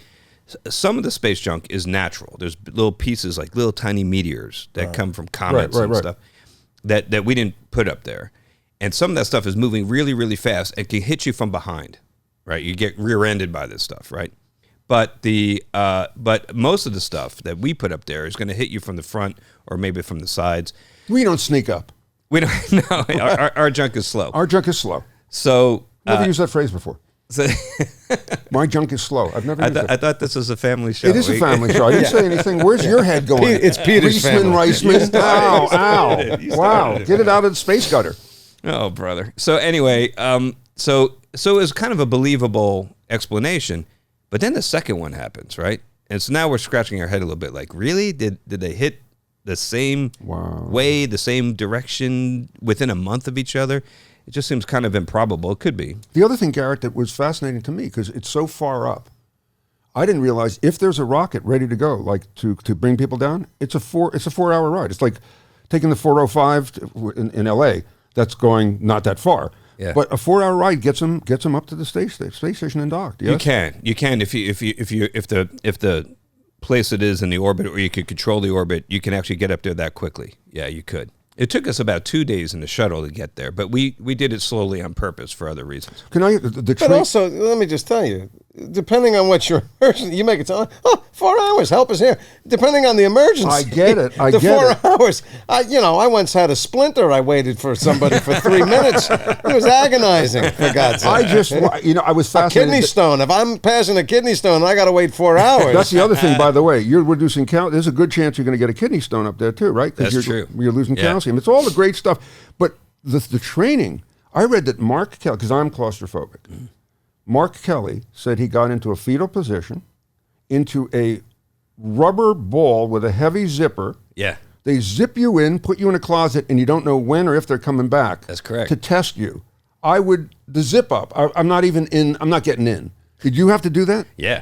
Speaker 1: Some of the space junk is natural. There's little pieces like little tiny meteors that come from comets and stuff that we didn't put up there. And some of that stuff is moving really, really fast and can hit you from behind, right? You get rear-ended by this stuff, right? But but most of the stuff that we put up there is going to hit you from the front or maybe from the sides.
Speaker 3: We don't sneak up.
Speaker 1: We don't know. Our junk is slow.
Speaker 3: Our junk is slow.
Speaker 1: So
Speaker 3: Never used that phrase before.
Speaker 1: so
Speaker 3: My junk is slow. I've never used
Speaker 1: I
Speaker 3: that.
Speaker 1: thought this was a family show.
Speaker 3: It is a family show. I didn't say anything. Where's your head going?
Speaker 2: It's Peter's
Speaker 3: Reisman. Ow, ow.
Speaker 1: You
Speaker 3: Wow.
Speaker 1: started it.
Speaker 3: Get it out of the space gutter.
Speaker 1: Oh, brother. So anyway, so it was kind of a believable explanation, but then the second one happens, right? And so now we're scratching our head a little bit, like, really? Did they hit the same way, the same direction within a month of each other? It just seems kind of improbable. It could be.
Speaker 3: The other thing, Garrett, that was fascinating to me, because it's so far up, I didn't realize if there's a rocket ready to go, like to bring people down, it's a 4-hour ride. It's like taking the 405 in L.A. That's going not that far.
Speaker 1: Yeah.
Speaker 3: But a 4-hour ride gets them up to the space station and docked. Yes?
Speaker 1: You can if the place it is in the orbit, or you could control the orbit, you can actually get up there that quickly. Yeah, you could. It took us about 2 days in the shuttle to get there, but we did it slowly on purpose for other reasons.
Speaker 3: Can I
Speaker 2: But also, let me just tell you, depending on what your emergency, you make it sound, 4 hours, help us here. Depending on the emergency.
Speaker 3: I get it.
Speaker 2: The 4 hours. I once had a splinter. I waited for somebody for 3 minutes. It was agonizing, for God's sake.
Speaker 3: I was
Speaker 2: A
Speaker 3: fascinated.
Speaker 2: kidney stone. If I'm passing a kidney stone, I got to wait 4 hours.
Speaker 3: That's the other thing, by the way. You're reducing calcium. There's a good chance you're going to get a kidney stone up there too, right?
Speaker 1: That's true.
Speaker 3: You're losing calcium. It's all the great stuff. But the training, I read that Mark Kelly, because I'm claustrophobic, Mark Kelly said he got into a fetal position, into a rubber ball with a heavy zipper.
Speaker 1: Yeah.
Speaker 3: They zip you in, put you in a closet, and you don't know when or if they're coming back.
Speaker 1: That's correct.
Speaker 3: To test you. The zip up. I'm not even in, I'm not getting in. Did you have to do that?
Speaker 1: Yeah.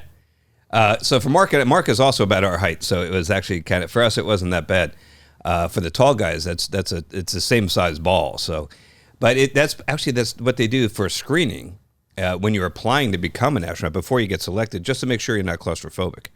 Speaker 1: So for Mark is also about our height, so it was actually kind of, for us, it wasn't that bad. For the tall guys, it's the same size ball. So, but that's what they do for screening when you're applying to become an astronaut before you get selected, just to make sure you're not claustrophobic.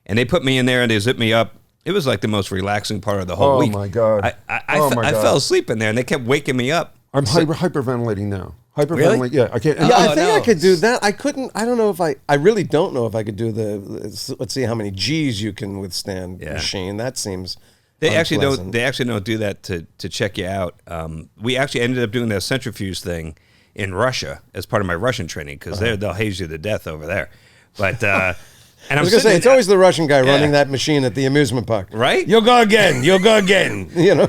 Speaker 1: And they put me in there and they zipped me up. It was like the most relaxing part of the whole week.
Speaker 3: Oh my God!
Speaker 1: I fell asleep in there, and they kept waking me up.
Speaker 3: I'm hyperventilating now. Hyperventilate.
Speaker 1: Really?
Speaker 3: Yeah, I can't.
Speaker 2: Yeah, I think
Speaker 1: no.
Speaker 2: I could do that. I couldn't. I don't know if I really don't know if I could do let's see how many G's you can withstand machine. That seems.
Speaker 1: They actually
Speaker 2: unpleasant.
Speaker 1: don't do that to check you out. We actually ended up doing that centrifuge thing in Russia as part of my Russian training, because they'll haze you to death over there. But and
Speaker 2: I was gonna say it's always the Russian guy running that machine at the amusement park,
Speaker 1: right?
Speaker 2: You'll go again. You'll go again. You know.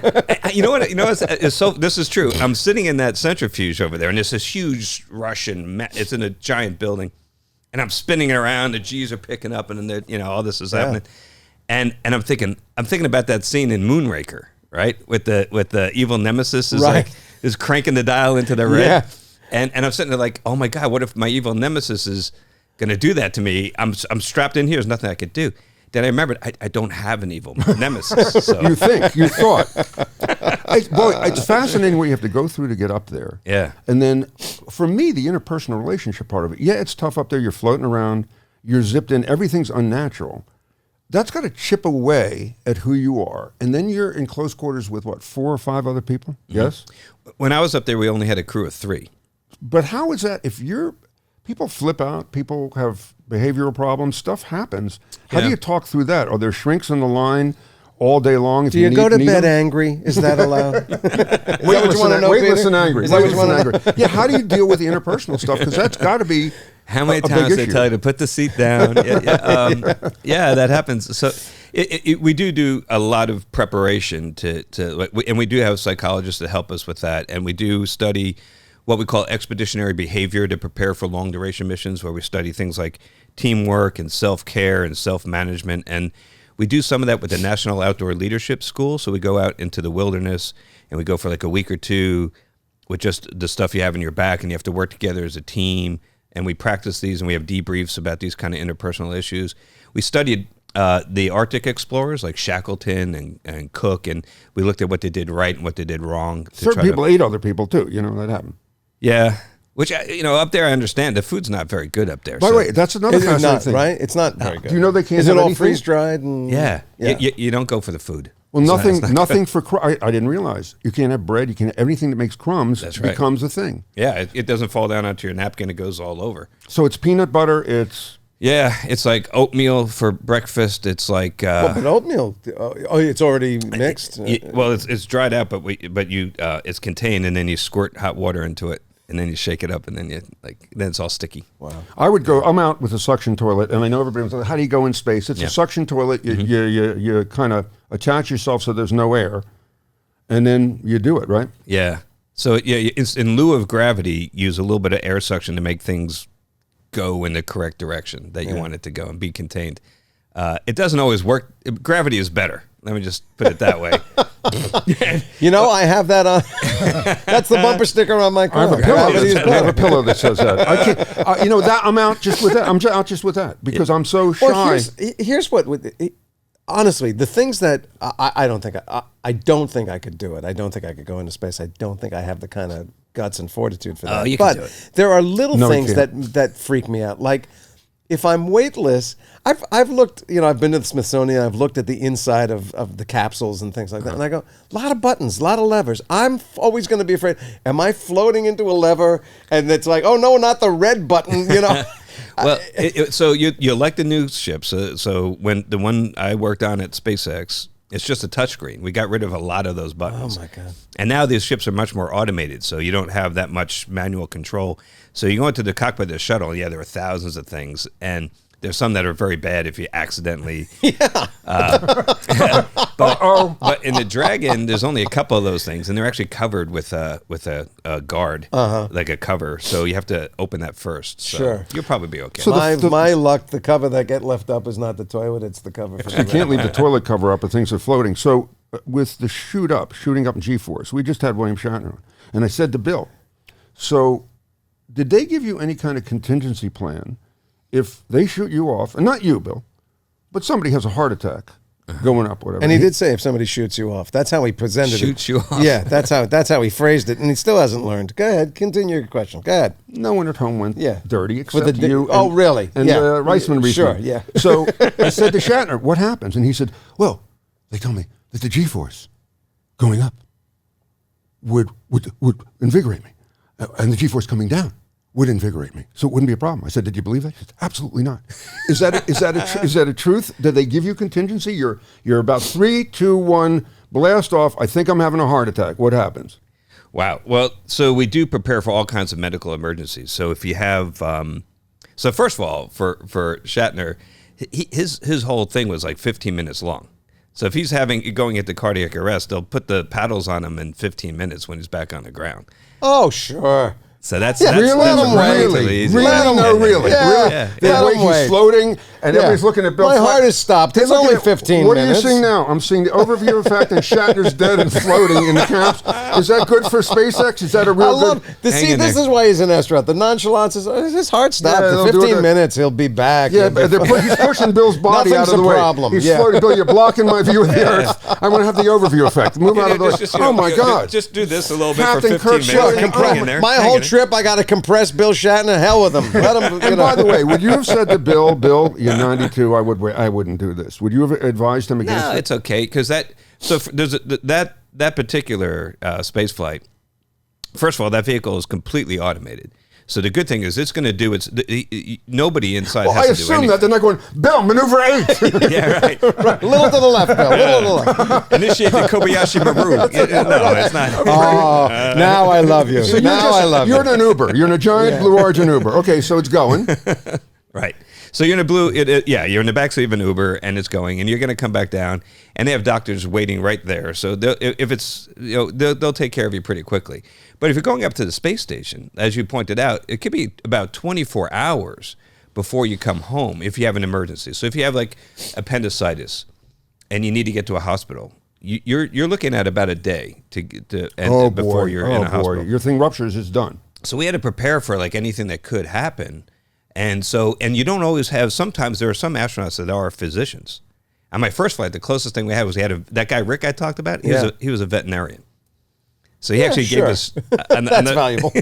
Speaker 1: You know what? It's so. This is true. I'm sitting in that centrifuge over there, and it's this huge Russian. It's in a giant building, and I'm spinning it around. The G's are picking up, and then all this is happening. And I'm thinking about that scene in Moonraker, right? With the evil nemesis is cranking the dial into the red.
Speaker 2: Yeah.
Speaker 1: And I'm sitting there like, oh my God, what if my evil nemesis is gonna do that to me? I'm strapped in here. There's nothing I could do. Then I remembered I don't have an evil nemesis. So.
Speaker 3: You thought. It's fascinating what you have to go through to get up there.
Speaker 1: Yeah.
Speaker 3: And then, for me, the interpersonal relationship part of it. Yeah, it's tough up there. You're floating around. You're zipped in. Everything's unnatural. That's got to chip away at who you are. And then you're in close quarters with, 4 or 5 other people? Mm-hmm. Yes?
Speaker 1: When I was up there, we only had a crew of 3.
Speaker 3: But how is that if people flip out, people have behavioral problems, stuff happens. How do
Speaker 1: Yeah.
Speaker 3: you talk through that? Are there shrinks on the line all day long? If
Speaker 2: Do you go to
Speaker 3: need
Speaker 2: bed
Speaker 3: them?
Speaker 2: angry? Is that allowed?
Speaker 3: Weightless
Speaker 2: wanna
Speaker 3: and,
Speaker 2: know,
Speaker 3: weightless
Speaker 2: Peter?
Speaker 3: and angry.
Speaker 2: Is that what you
Speaker 3: Weightless and
Speaker 2: wanna
Speaker 3: angry. Yeah, how do you deal with the interpersonal stuff? Because that's got to be
Speaker 1: How many
Speaker 3: a big
Speaker 1: times they
Speaker 3: issue.
Speaker 1: tell you to put the seat down? Yeah, that happens. So we do a lot of preparation and we do have psychologists to help us with that, and we do study what we call expeditionary behavior to prepare for long duration missions, where we study things like teamwork and self-care and self-management. And we do some of that with the National Outdoor Leadership School. So we go out into the wilderness and we go for like a week or two with just the stuff you have in your back, and you have to work together as a team. And we practice these, and we have debriefs about these kind of interpersonal issues. We studied the Arctic explorers like Shackleton and Cook, and we looked at what they did right and what they did wrong.
Speaker 3: certain people ate other people too. You know, that happened.
Speaker 1: Yeah. Which, up there, I understand the food's not very good up there.
Speaker 3: By the
Speaker 1: so-
Speaker 3: way, that's another
Speaker 2: Is it
Speaker 3: fascinating
Speaker 2: not,
Speaker 3: thing.
Speaker 2: right? It's not very good.
Speaker 3: Do you know they can't
Speaker 2: Is
Speaker 3: have
Speaker 2: it all
Speaker 3: anything?
Speaker 2: freeze-dried? And
Speaker 1: Yeah.
Speaker 2: Yeah.
Speaker 1: You don't go for the food.
Speaker 3: Well,
Speaker 1: It's not-
Speaker 3: nothing,
Speaker 1: it's not
Speaker 3: nothing for. I didn't realize you can't have bread. You can't everything that makes crumbs.
Speaker 1: That's right.
Speaker 3: Becomes a thing.
Speaker 1: Yeah, it doesn't fall down onto your napkin. It goes all over.
Speaker 3: So it's peanut butter. It's
Speaker 1: Yeah, it's like oatmeal for breakfast. It's like
Speaker 2: Well, but oatmeal, it's already mixed.
Speaker 1: it's dried out, but it's contained, and then you squirt hot water into it, and then you shake it up, and then then it's all sticky.
Speaker 2: Wow.
Speaker 3: I would go. I'm out with a suction toilet, and I know everybody was like, "How do you go in space?" It's
Speaker 1: Yeah.
Speaker 3: a suction toilet. You kind of attach yourself so there's no air, and then you do it right.
Speaker 1: Yeah. So it's in lieu of gravity, use a little bit of air suction to make things go in the correct direction that you want it to go and be contained. It doesn't always work. Gravity is better. Let me just put it that way.
Speaker 2: I have that on. That's the bumper sticker on my
Speaker 3: I
Speaker 2: car.
Speaker 3: have a pillow.
Speaker 2: Gravity is
Speaker 3: I have a
Speaker 2: better.
Speaker 3: pillow that says that. I can't. That I'm out just with that. I'm out just with that because I'm so shy.
Speaker 2: Well, here's what. Honestly, the things that I don't think I don't think I could do it. I don't think I could go into space. I don't think I have the kind of guts and fortitude for that.
Speaker 1: Oh, you can
Speaker 2: but
Speaker 1: do it.
Speaker 2: there are little
Speaker 3: No, you
Speaker 2: things
Speaker 3: can't.
Speaker 2: that freak me out. Like if I'm weightless, I've looked. I've been to the Smithsonian. I've looked at the inside of the capsules and things like that, and I go, a lot of buttons, a lot of levers. I'm always going to be afraid. Am I floating into a lever? And it's like, oh no, not the red button.
Speaker 1: Well, so you like the new ships. So when the one I worked on at SpaceX, it's just a touchscreen. We got rid of a lot of those buttons.
Speaker 2: Oh my God.
Speaker 1: And now these ships are much more automated, so you don't have that much manual control. So you go into the cockpit of the shuttle, and there are thousands of things, and there's some that are very bad if you accidentally. But in the Dragon, there's only a couple of those things, and they're actually covered with a guard, like a cover. So you have to open that first. So
Speaker 2: Sure.
Speaker 1: you'll probably be okay.
Speaker 3: So
Speaker 2: my luck, the cover that get left up is not the toilet; it's the cover. For
Speaker 3: You can't leave the toilet cover up if things are floating. So with the shooting up in G-force, we just had William Shatner on, and I said to Bill, so did they give you any kind of contingency plan if they shoot you off, and not you, Bill, but somebody has a heart attack going up, whatever.
Speaker 2: And he did say if somebody shoots you off. That's how he presented it.
Speaker 1: Shoots you off.
Speaker 2: Yeah, that's how he phrased it, and he still hasn't learned. Go ahead, continue your question. Go ahead.
Speaker 3: No one at home went dirty except
Speaker 2: With the-
Speaker 3: you.
Speaker 2: oh, really?
Speaker 3: And
Speaker 2: Yeah.
Speaker 3: Reisman.
Speaker 2: Sure, yeah.
Speaker 3: So I said to Shatner, what happens? And he said, well, they told me that the G-force going up would invigorate me, and the G-force coming down would invigorate me, so it wouldn't be a problem. I said, "Did you believe that?" He said, "Absolutely not." Is that a truth? Did they give you contingency? You're about 3, 2, 1, blast off. I think I'm having a heart attack. What happens?
Speaker 1: Wow. Well, so we do prepare for all kinds of medical emergencies. So if you have, so first of all, for Shatner, his whole thing was like 15 minutes long. So if he's going into cardiac arrest, they'll put the paddles on him in 15 minutes when he's back on the ground.
Speaker 2: Oh, sure.
Speaker 1: So that's
Speaker 3: Really?
Speaker 1: relatively easy.
Speaker 3: Really?
Speaker 2: Let him
Speaker 3: No,
Speaker 2: wait.
Speaker 3: really.
Speaker 2: Yeah.
Speaker 3: Really?
Speaker 1: Yeah.
Speaker 3: They
Speaker 2: Let
Speaker 3: wait,
Speaker 2: him
Speaker 3: he's
Speaker 2: wait.
Speaker 3: floating, and
Speaker 2: Yeah.
Speaker 3: everybody's looking at Bill.
Speaker 2: My
Speaker 3: Flat.
Speaker 2: heart has stopped. It's
Speaker 3: They're looking
Speaker 2: only
Speaker 3: at-
Speaker 2: 15
Speaker 3: What
Speaker 2: minutes.
Speaker 3: are you seeing now? I'm seeing the overview effect, and Shatner's dead and floating in the caps. Is that good for SpaceX? Is that a
Speaker 2: I
Speaker 3: real
Speaker 2: love
Speaker 3: good?
Speaker 1: Hang
Speaker 2: see.
Speaker 1: in
Speaker 2: This
Speaker 1: there.
Speaker 2: is why he's an astronaut. The nonchalance is his heart stopped.
Speaker 3: Yeah,
Speaker 2: In
Speaker 3: they'll do
Speaker 2: 15
Speaker 3: it.
Speaker 2: minutes, he'll be back.
Speaker 3: Yeah,
Speaker 2: He'll be
Speaker 3: but he's pushing Bill's body out
Speaker 2: Nothing's
Speaker 3: of the
Speaker 2: a
Speaker 3: way.
Speaker 2: problem.
Speaker 3: He's
Speaker 2: Yeah.
Speaker 3: floating. Bill, you're blocking my view of the Earth. I'm going to have the overview effect. Move out of the way.
Speaker 1: You
Speaker 3: Oh
Speaker 1: know,
Speaker 3: my God!
Speaker 1: Just do this a little bit
Speaker 3: Captain
Speaker 1: for 15
Speaker 3: Kirk
Speaker 1: minutes.
Speaker 3: Shatner,
Speaker 1: Hang in there.
Speaker 2: My
Speaker 1: Hang
Speaker 2: whole
Speaker 1: in there.
Speaker 2: trip, I got to compress Bill Shatner. Hell with him. Let him.
Speaker 3: And by the way, would you have said to Bill, you're 92, I wouldn't do this. Would you have advised him against
Speaker 1: No,
Speaker 3: it?
Speaker 1: it's okay because there's that particular space flight First of all, that vehicle is completely automated. So the good thing is it's going to do nobody inside
Speaker 3: Well,
Speaker 1: has
Speaker 3: I
Speaker 1: to do
Speaker 3: assume
Speaker 1: anything.
Speaker 3: that they're not going, Bill, maneuver 8.
Speaker 1: Yeah, right.
Speaker 2: A little to the left, Bill. A little to the left.
Speaker 1: Initiate the Kobayashi Maru. No, it's not.
Speaker 2: Oh, now I love you.
Speaker 3: So
Speaker 2: now I love
Speaker 3: you're
Speaker 2: you.
Speaker 3: in an Uber. You're in a giant Blue Origin Uber. Okay, so it's going.
Speaker 1: Right. So you're in a you're in the backseat of an Uber and it's going, and you're going to come back down, and they have doctors waiting right there. So if it's they'll take care of you pretty quickly. But if you're going up to the space station, as you pointed out, it could be about 24 hours before you come home if you have an emergency. So if you have like appendicitis and you need to get to a hospital, you're looking at about a day before you're in a hospital.
Speaker 3: Your thing ruptures, it's done.
Speaker 1: So we had to prepare for like anything that could happen. And you don't always have, sometimes there are some astronauts that are physicians. On my first flight, the closest thing we had was that guy Rick I talked about, he was a veterinarian. So he actually gave us...
Speaker 2: That's valuable.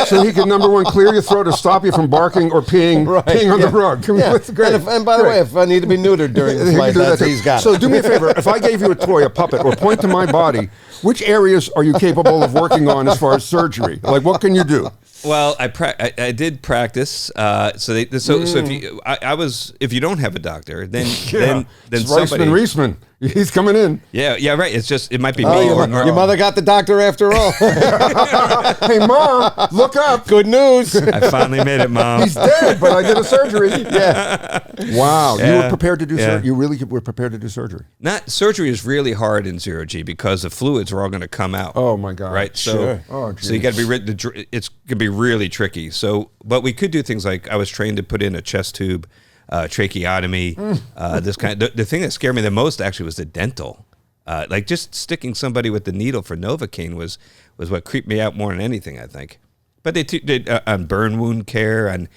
Speaker 3: So he can, number one, clear your throat or stop you from barking or peeing on the rug.
Speaker 2: Yeah.
Speaker 3: Great.
Speaker 2: And by the way, if I need to be neutered during the
Speaker 3: He can
Speaker 2: flight,
Speaker 3: do that too.
Speaker 2: he's got
Speaker 3: So
Speaker 2: it.
Speaker 3: do me a favor. If I gave you a toy, a puppet, or point to my body, which areas are you capable of working on as far as surgery? Like, what can you do?
Speaker 1: Well, I did practice. So if you don't have a doctor, then
Speaker 3: It's
Speaker 1: somebody.
Speaker 3: Reisman. He's coming in.
Speaker 1: Yeah, right. It's just it might be
Speaker 2: Oh,
Speaker 1: me
Speaker 2: your mother got the doctor after all.
Speaker 3: Hey, Mom, look up.
Speaker 2: Good news.
Speaker 1: I finally made it, Mom.
Speaker 3: He's dead, but I did a surgery. Yeah. Wow. You were prepared to do surgery. You really were prepared to do surgery.
Speaker 1: Surgery is really hard in 0G because the fluids are all going to come out.
Speaker 3: Oh my God.
Speaker 1: Right. So
Speaker 2: Sure.
Speaker 3: Oh,
Speaker 1: so you got to be it's going to be really tricky. So, but we could do things like I was trained to put in a chest tube, tracheotomy, this kind. The thing that scared me the most actually was the dental. Like just sticking somebody with the needle for Novocaine was what creeped me out more than anything, I think. But they did on burn wound care, on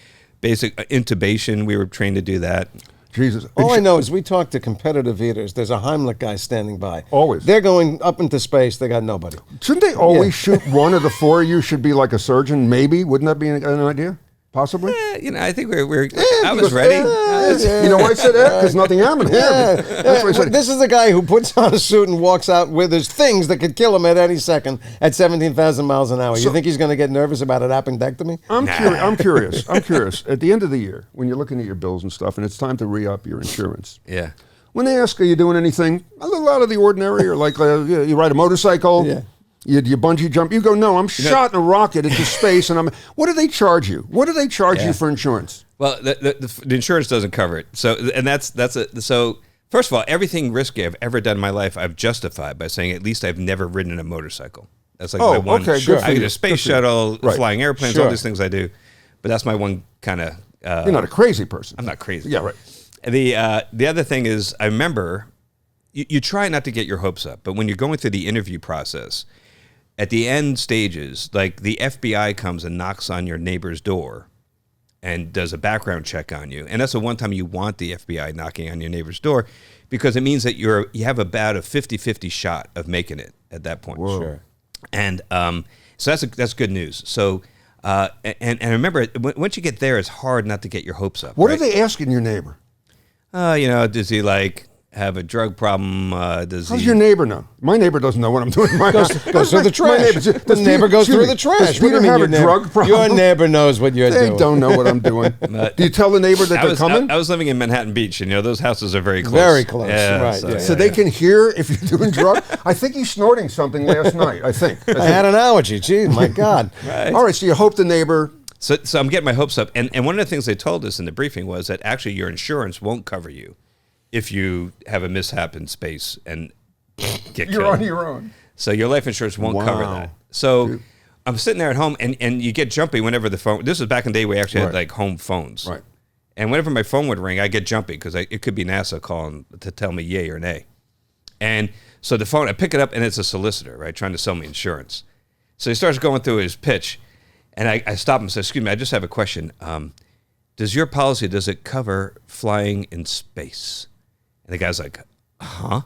Speaker 1: basic intubation. We were trained to do that.
Speaker 3: Jesus.
Speaker 2: All I know is we talk to competitive eaters. There's a Heimlich guy standing by.
Speaker 3: Always.
Speaker 2: They're going up into space. They got nobody.
Speaker 3: Shouldn't they always shoot one of the four of you should be like a surgeon? Maybe. Wouldn't that be an idea? Possibly?
Speaker 1: I think I was ready.
Speaker 3: You know why I said that? Because nothing happened. Yeah. That's why I said
Speaker 2: This is the guy who puts on a suit and walks out with his things that could kill him at any second at 17,000 miles an hour. You think he's going to get nervous about an appendectomy?
Speaker 3: I'm curious. I'm curious. At the end of the year, when you're looking at your bills and stuff, and it's time to re-up your insurance.
Speaker 1: Yeah.
Speaker 3: When they ask, are you doing anything a little out of the ordinary, or like you ride a motorcycle?
Speaker 2: Yeah.
Speaker 3: You bungee jump? You go, no, I'm shot in a rocket into space, and what do they charge you? What do they charge you for insurance?
Speaker 1: Well, the insurance doesn't cover it. So, and so. First of all, everything risky I've ever done in my life, I've justified by saying at least I've never ridden a motorcycle. That's like my one.
Speaker 3: Okay, good for
Speaker 1: I
Speaker 3: you.
Speaker 1: did a space shuttle,
Speaker 3: Right.
Speaker 1: flying airplanes, all these things I do, but that's my one kind of.
Speaker 3: You're not a crazy person.
Speaker 1: I'm not crazy.
Speaker 3: Yeah, right.
Speaker 1: The other thing is, I remember you try not to get your hopes up, but when you're going through the interview process, at the end stages, like the FBI comes and knocks on your neighbor's door and does a background check on you. And that's the one time you want the FBI knocking on your neighbor's door, because it means that you have about a 50-50 shot of making it at that point.
Speaker 3: Whoa.
Speaker 2: Sure.
Speaker 1: And so that's good news. So and remember, once you get there, it's hard not to get your hopes up.
Speaker 3: What
Speaker 1: right?
Speaker 3: are they asking your neighbor?
Speaker 1: Does he like have a drug problem?
Speaker 3: How's your neighbor know? My neighbor doesn't know what I'm doing in my house.
Speaker 2: Goes through the trash. The neighbor goes through the trash.
Speaker 3: Does Peter have a drug problem?
Speaker 2: Your neighbor knows what you're
Speaker 3: They
Speaker 2: doing.
Speaker 3: don't know what I'm doing. Do you tell the neighbor that they're coming?
Speaker 1: I was living in Manhattan Beach, and those houses are very close.
Speaker 2: Very close,
Speaker 1: Yeah,
Speaker 2: right,
Speaker 1: So,
Speaker 2: yeah.
Speaker 3: So they can hear if you're doing drugs? I think he's snorting something last night, I think.
Speaker 2: I had an allergy. Gee, my God.
Speaker 3: All right, so you hope the neighbor...
Speaker 1: So I'm getting my hopes up. And one of the things they told us in the briefing was that actually your insurance won't cover you if you have a mishap in space and get
Speaker 3: You're
Speaker 1: killed.
Speaker 3: on your own.
Speaker 1: So your life insurance won't cover
Speaker 3: Wow.
Speaker 1: that. So I'm sitting there at home, and you get jumpy whenever the phone... This was back in the day we actually had
Speaker 3: Right.
Speaker 1: like home phones.
Speaker 3: Right.
Speaker 1: And whenever my phone would ring, I get jumpy because it could be NASA calling to tell me yay or nay. And so the phone, I pick it up, and it's a solicitor, right, trying to sell me insurance. So he starts going through his pitch, and I stop him and say, excuse me, I just have a question. Does your policy, does it cover flying in space? And the guy's like, huh?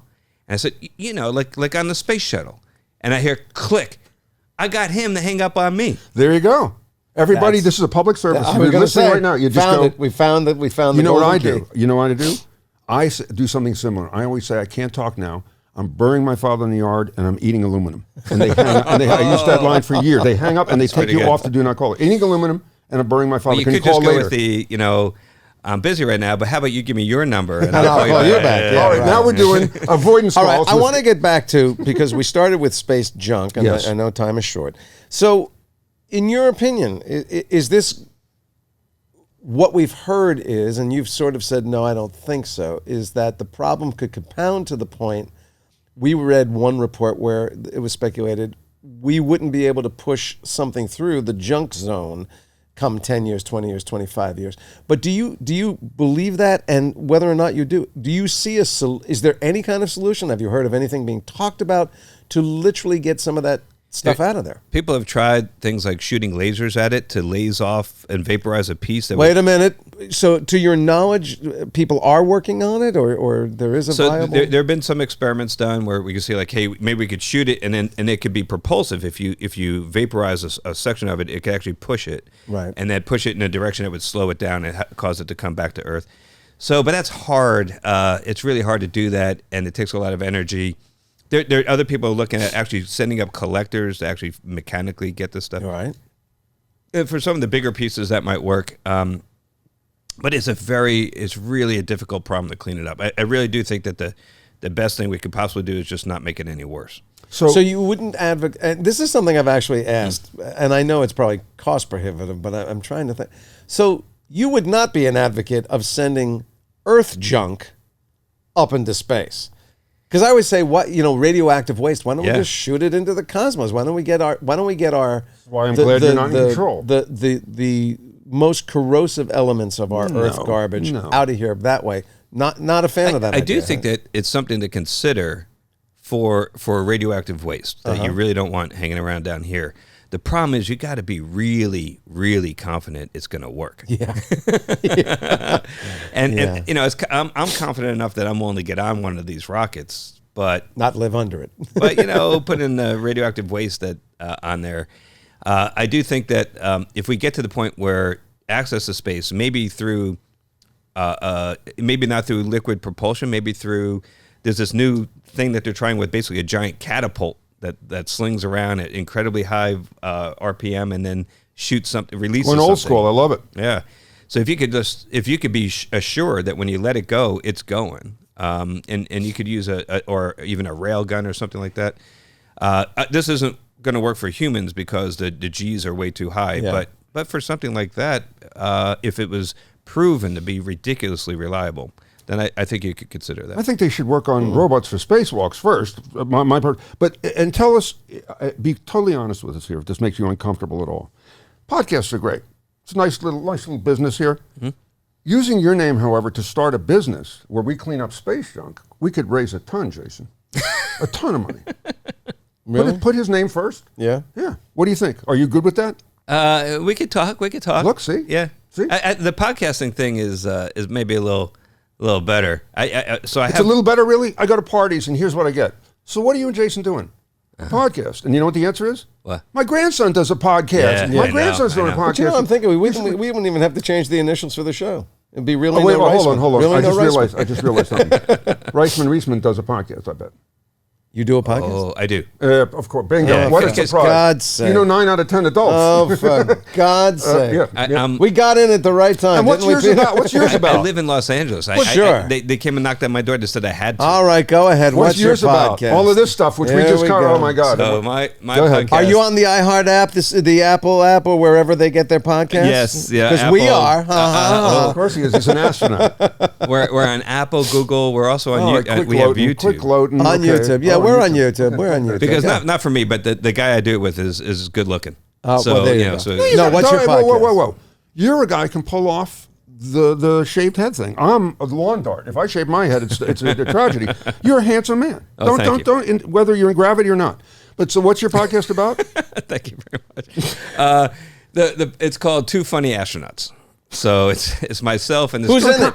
Speaker 1: And I said, like on the space shuttle. And I hear click. I got him to hang up on me.
Speaker 3: There you go. Everybody,
Speaker 2: That's-
Speaker 3: this is a public service.
Speaker 2: I
Speaker 3: You're
Speaker 2: was going to
Speaker 3: listening
Speaker 2: say,
Speaker 3: right now. You just
Speaker 2: found
Speaker 3: go,
Speaker 2: it. We found it. We found
Speaker 3: you
Speaker 2: the
Speaker 3: know what
Speaker 2: golden
Speaker 3: I
Speaker 2: key.
Speaker 3: do? You know what I do? Do something similar. I always say, I can't talk now. I'm burying my father in the yard, and I'm eating aluminum. And they hang up, and I used that line for years. They hang up, and they take you off to do not call it. Eating aluminum, and I'm burying my father.
Speaker 1: Well, you
Speaker 3: Can
Speaker 1: could
Speaker 3: you call
Speaker 1: just go
Speaker 3: later?
Speaker 1: with the, I'm busy right now, but how about you give me your number and
Speaker 2: I'll call you back. Yeah,
Speaker 3: All right,
Speaker 2: right.
Speaker 3: now we're doing avoidance
Speaker 2: All right,
Speaker 3: calls.
Speaker 2: I want to get back to, because we started with space junk, and
Speaker 3: Yes.
Speaker 2: I know time is short. So, in your opinion, is this what we've heard is, and you've sort of said, no, I don't think so, is that the problem could compound to the point, we read one report where it was speculated we wouldn't be able to push something through the junk zone come 10 years, 20 years, 25 years. But do you believe that? And whether or not you do you see is there any kind of solution? Have you heard of anything being talked about to literally get some of that stuff out of there?
Speaker 1: People have tried things like shooting lasers at it to laze off and vaporize a piece.
Speaker 2: Wait a minute. So, to your knowledge, people are working on it, or there is a viable?
Speaker 1: There have been some experiments done where we can see, like, hey, maybe we could shoot it, and it could be propulsive. If you vaporize a section of it, it could actually push it,
Speaker 2: Right.
Speaker 1: and then push it in a direction that would slow it down and cause it to come back to Earth. So, but that's hard. It's really hard to do that, and it takes a lot of energy. There are other people looking at actually sending up collectors to actually mechanically get this stuff.
Speaker 2: All right.
Speaker 1: For some of the bigger pieces, that might work. But it's really a difficult problem to clean it up. I really do think that the best thing we could possibly do is just not make it any worse.
Speaker 2: So you wouldn't advocate, and this is something I've actually asked, and I know it's probably cost prohibitive, but I'm trying to think. So you would not be an advocate of sending Earth junk up into space? Because I always say, radioactive waste. Why don't we just shoot it into the cosmos? Why don't we get our?
Speaker 3: Why I'm glad you're not in control.
Speaker 2: The most corrosive elements of our Earth garbage out of here that way. Not a fan of that.
Speaker 1: I do think that it's something to consider for radioactive waste that you really don't want hanging around down here. The problem is you got to be really, really confident it's going to work.
Speaker 2: Yeah.
Speaker 1: And I'm confident enough that I'm willing to get on one of these rockets, but
Speaker 2: not live under it.
Speaker 1: but put in the radioactive waste that on there. I do think that if we get to the point where access to space, maybe through, maybe not through liquid propulsion, maybe through, there's this new thing that they're trying with basically a giant catapult that slings around at incredibly high RPM and then shoots something, releases
Speaker 3: Going
Speaker 1: something.
Speaker 3: old school, I love it.
Speaker 1: Yeah. So if you could be assured that when you let it go, it's going, and you could use or even a rail gun or something like that. This isn't going to work for humans because the G's are way too high.
Speaker 2: Yeah.
Speaker 1: But for something like that, if it was proven to be ridiculously reliable, then I think you could consider that.
Speaker 3: I think they should work on robots for spacewalks first. My part, and tell us, be totally honest with us here. If this makes you uncomfortable at all, podcasts are great. It's a nice little business here. Mm-hmm. Using your name, however, to start a business where we clean up space junk, we could raise a ton, Jason, a ton of money.
Speaker 2: Really?
Speaker 3: Put his name first.
Speaker 2: Yeah.
Speaker 3: Yeah. What do you think? Are you good with that?
Speaker 1: We could talk.
Speaker 3: Look, see?
Speaker 1: Yeah.
Speaker 3: See?
Speaker 1: The podcasting thing is maybe a little better.
Speaker 3: It's a little better, really? I go to parties, and here's what I get. So what are you and Jason doing? A podcast. And you know what the answer is?
Speaker 1: What?
Speaker 3: My grandson does a podcast.
Speaker 1: Yeah,
Speaker 3: My grandson's doing a podcast.
Speaker 2: But I'm thinking we wouldn't even have to change the initials for the show. It'd be really
Speaker 3: Hold
Speaker 2: Reisman.
Speaker 3: on.
Speaker 2: Really
Speaker 3: I
Speaker 2: no
Speaker 3: just realized something. Reisman does a podcast, I bet.
Speaker 2: You do a podcast?
Speaker 1: Oh, I do.
Speaker 3: Of course. Bingo.
Speaker 1: Yeah,
Speaker 3: What a
Speaker 1: for
Speaker 3: surprise.
Speaker 2: God's sake.
Speaker 3: 9 out of 10 adults.
Speaker 2: Oh, for God's sake. We got in at the right time.
Speaker 3: And what's
Speaker 2: didn't
Speaker 3: yours
Speaker 2: we, Peter?
Speaker 3: about? What's yours about?
Speaker 1: I live in Los Angeles.
Speaker 2: Sure.
Speaker 1: They came and knocked on my door and said I had to.
Speaker 2: All right, go ahead.
Speaker 3: What's
Speaker 2: your
Speaker 3: yours about?
Speaker 2: podcast?
Speaker 3: All of this stuff, which we
Speaker 2: There
Speaker 3: just
Speaker 2: we
Speaker 3: covered.
Speaker 2: go.
Speaker 3: Oh, my God.
Speaker 1: So my
Speaker 3: Go ahead.
Speaker 1: podcast.
Speaker 2: Are you on the iHeart app, the Apple app, or wherever they get their podcasts?
Speaker 1: Yes, yeah,
Speaker 2: Because we
Speaker 1: Apple.
Speaker 2: are.
Speaker 3: Of course he is. He's an astronaut.
Speaker 1: We're on Apple, Google. We're also on
Speaker 3: All right,
Speaker 1: YouTube. We have YouTube.
Speaker 3: Quick loading.
Speaker 2: On
Speaker 3: Okay.
Speaker 2: YouTube. Yeah,
Speaker 3: Oh,
Speaker 2: we're on YouTube. We're on YouTube.
Speaker 1: Because not for me, but the guy I do it with is good looking.
Speaker 2: Well, there you go.
Speaker 1: So
Speaker 2: No, what's your podcast?
Speaker 3: Whoa. You're a guy who can pull off the shaved head thing. I'm a lawn dart. If I shave my head, it's a tragedy. You're a handsome man.
Speaker 1: Oh, thank you.
Speaker 3: Whether you're in gravity or not. But so what's your podcast about?
Speaker 1: Thank you very much. It's called Two Funny Astronauts. So it's myself and this.
Speaker 2: Who's in it?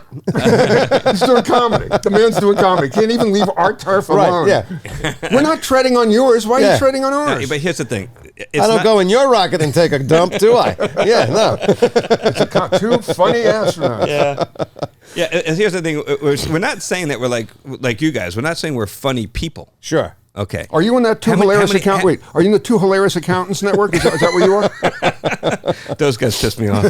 Speaker 3: He's doing comedy. The man's doing comedy. Can't even leave our turf alone.
Speaker 2: Right, yeah.
Speaker 3: We're not treading on yours. Why are you treading on
Speaker 1: No,
Speaker 3: ours?
Speaker 1: but here's the thing.
Speaker 2: I don't go in your rocket and take a dump, do I? Yeah, no.
Speaker 3: Two funny astronauts.
Speaker 1: Yeah. And here's the thing: we're not saying that we're like you guys. We're not saying we're funny people.
Speaker 2: Sure.
Speaker 1: Okay.
Speaker 3: Are you in that Two Hilarious Accountants? Wait, are you in the Two Hilarious Accountants network? Is that where you are?
Speaker 1: Those guys piss me off.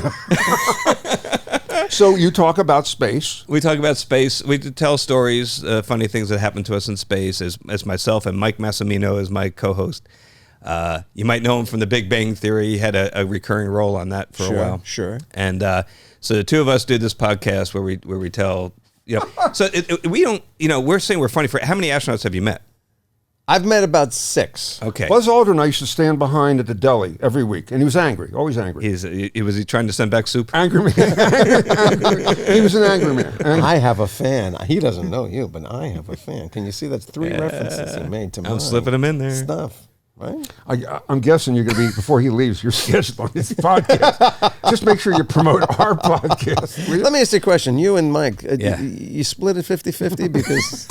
Speaker 3: So you talk about space.
Speaker 1: We talk about space. We tell stories, funny things that happen to us in space. As myself and Mike Massimino is my co-host. You might know him from The Big Bang Theory. He had a recurring role on that for a while.
Speaker 2: Sure.
Speaker 1: And so the two of us do this podcast where we tell. So we don't. We're saying we're funny. For how many astronauts have you met?
Speaker 2: I've met about 6.
Speaker 1: Okay.
Speaker 3: Buzz Aldrin, I used to stand behind at the deli every week, and he was angry, always angry.
Speaker 1: Was he trying to send back soup?
Speaker 3: Angry man. He was an angry man.
Speaker 2: I have a fan. He doesn't know you, but I have a fan. Can you see that's 3 references he made to mine?
Speaker 1: I'm slipping them in there.
Speaker 2: Stuff, right?
Speaker 3: I'm guessing you're going to be, before he leaves, you're scheduled on this podcast. Just make sure you promote our podcast.
Speaker 2: Let me ask you a question. You and Mike,
Speaker 1: Yeah.
Speaker 2: you split it 50-50 because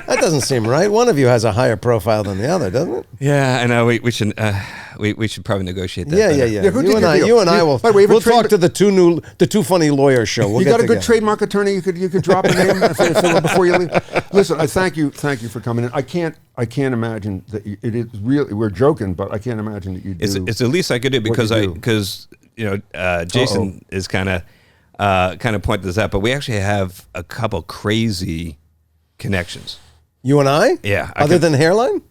Speaker 2: that doesn't seem right. One of you has a higher profile than the other, doesn't it?
Speaker 1: Yeah, I know. We should probably negotiate that.
Speaker 2: Yeah.
Speaker 1: better.
Speaker 3: Yeah, who did
Speaker 2: You and
Speaker 3: your
Speaker 2: I,
Speaker 3: deal?
Speaker 2: you and I will.
Speaker 3: By the way, you have a
Speaker 2: We'll
Speaker 3: trade-
Speaker 2: talk to the two funny lawyers show. We'll
Speaker 3: You
Speaker 2: get
Speaker 3: got a good
Speaker 2: together.
Speaker 3: trademark attorney you could drop a name before you leave. Listen, I thank you for coming in. I can't imagine that it is really. We're joking, but I can't imagine that you do.
Speaker 1: It's the least I could do because
Speaker 3: you do.
Speaker 1: Jason is kind of pointed this out, but we actually have a couple crazy connections.
Speaker 2: You and I?
Speaker 1: Yeah,
Speaker 2: Other than hairline?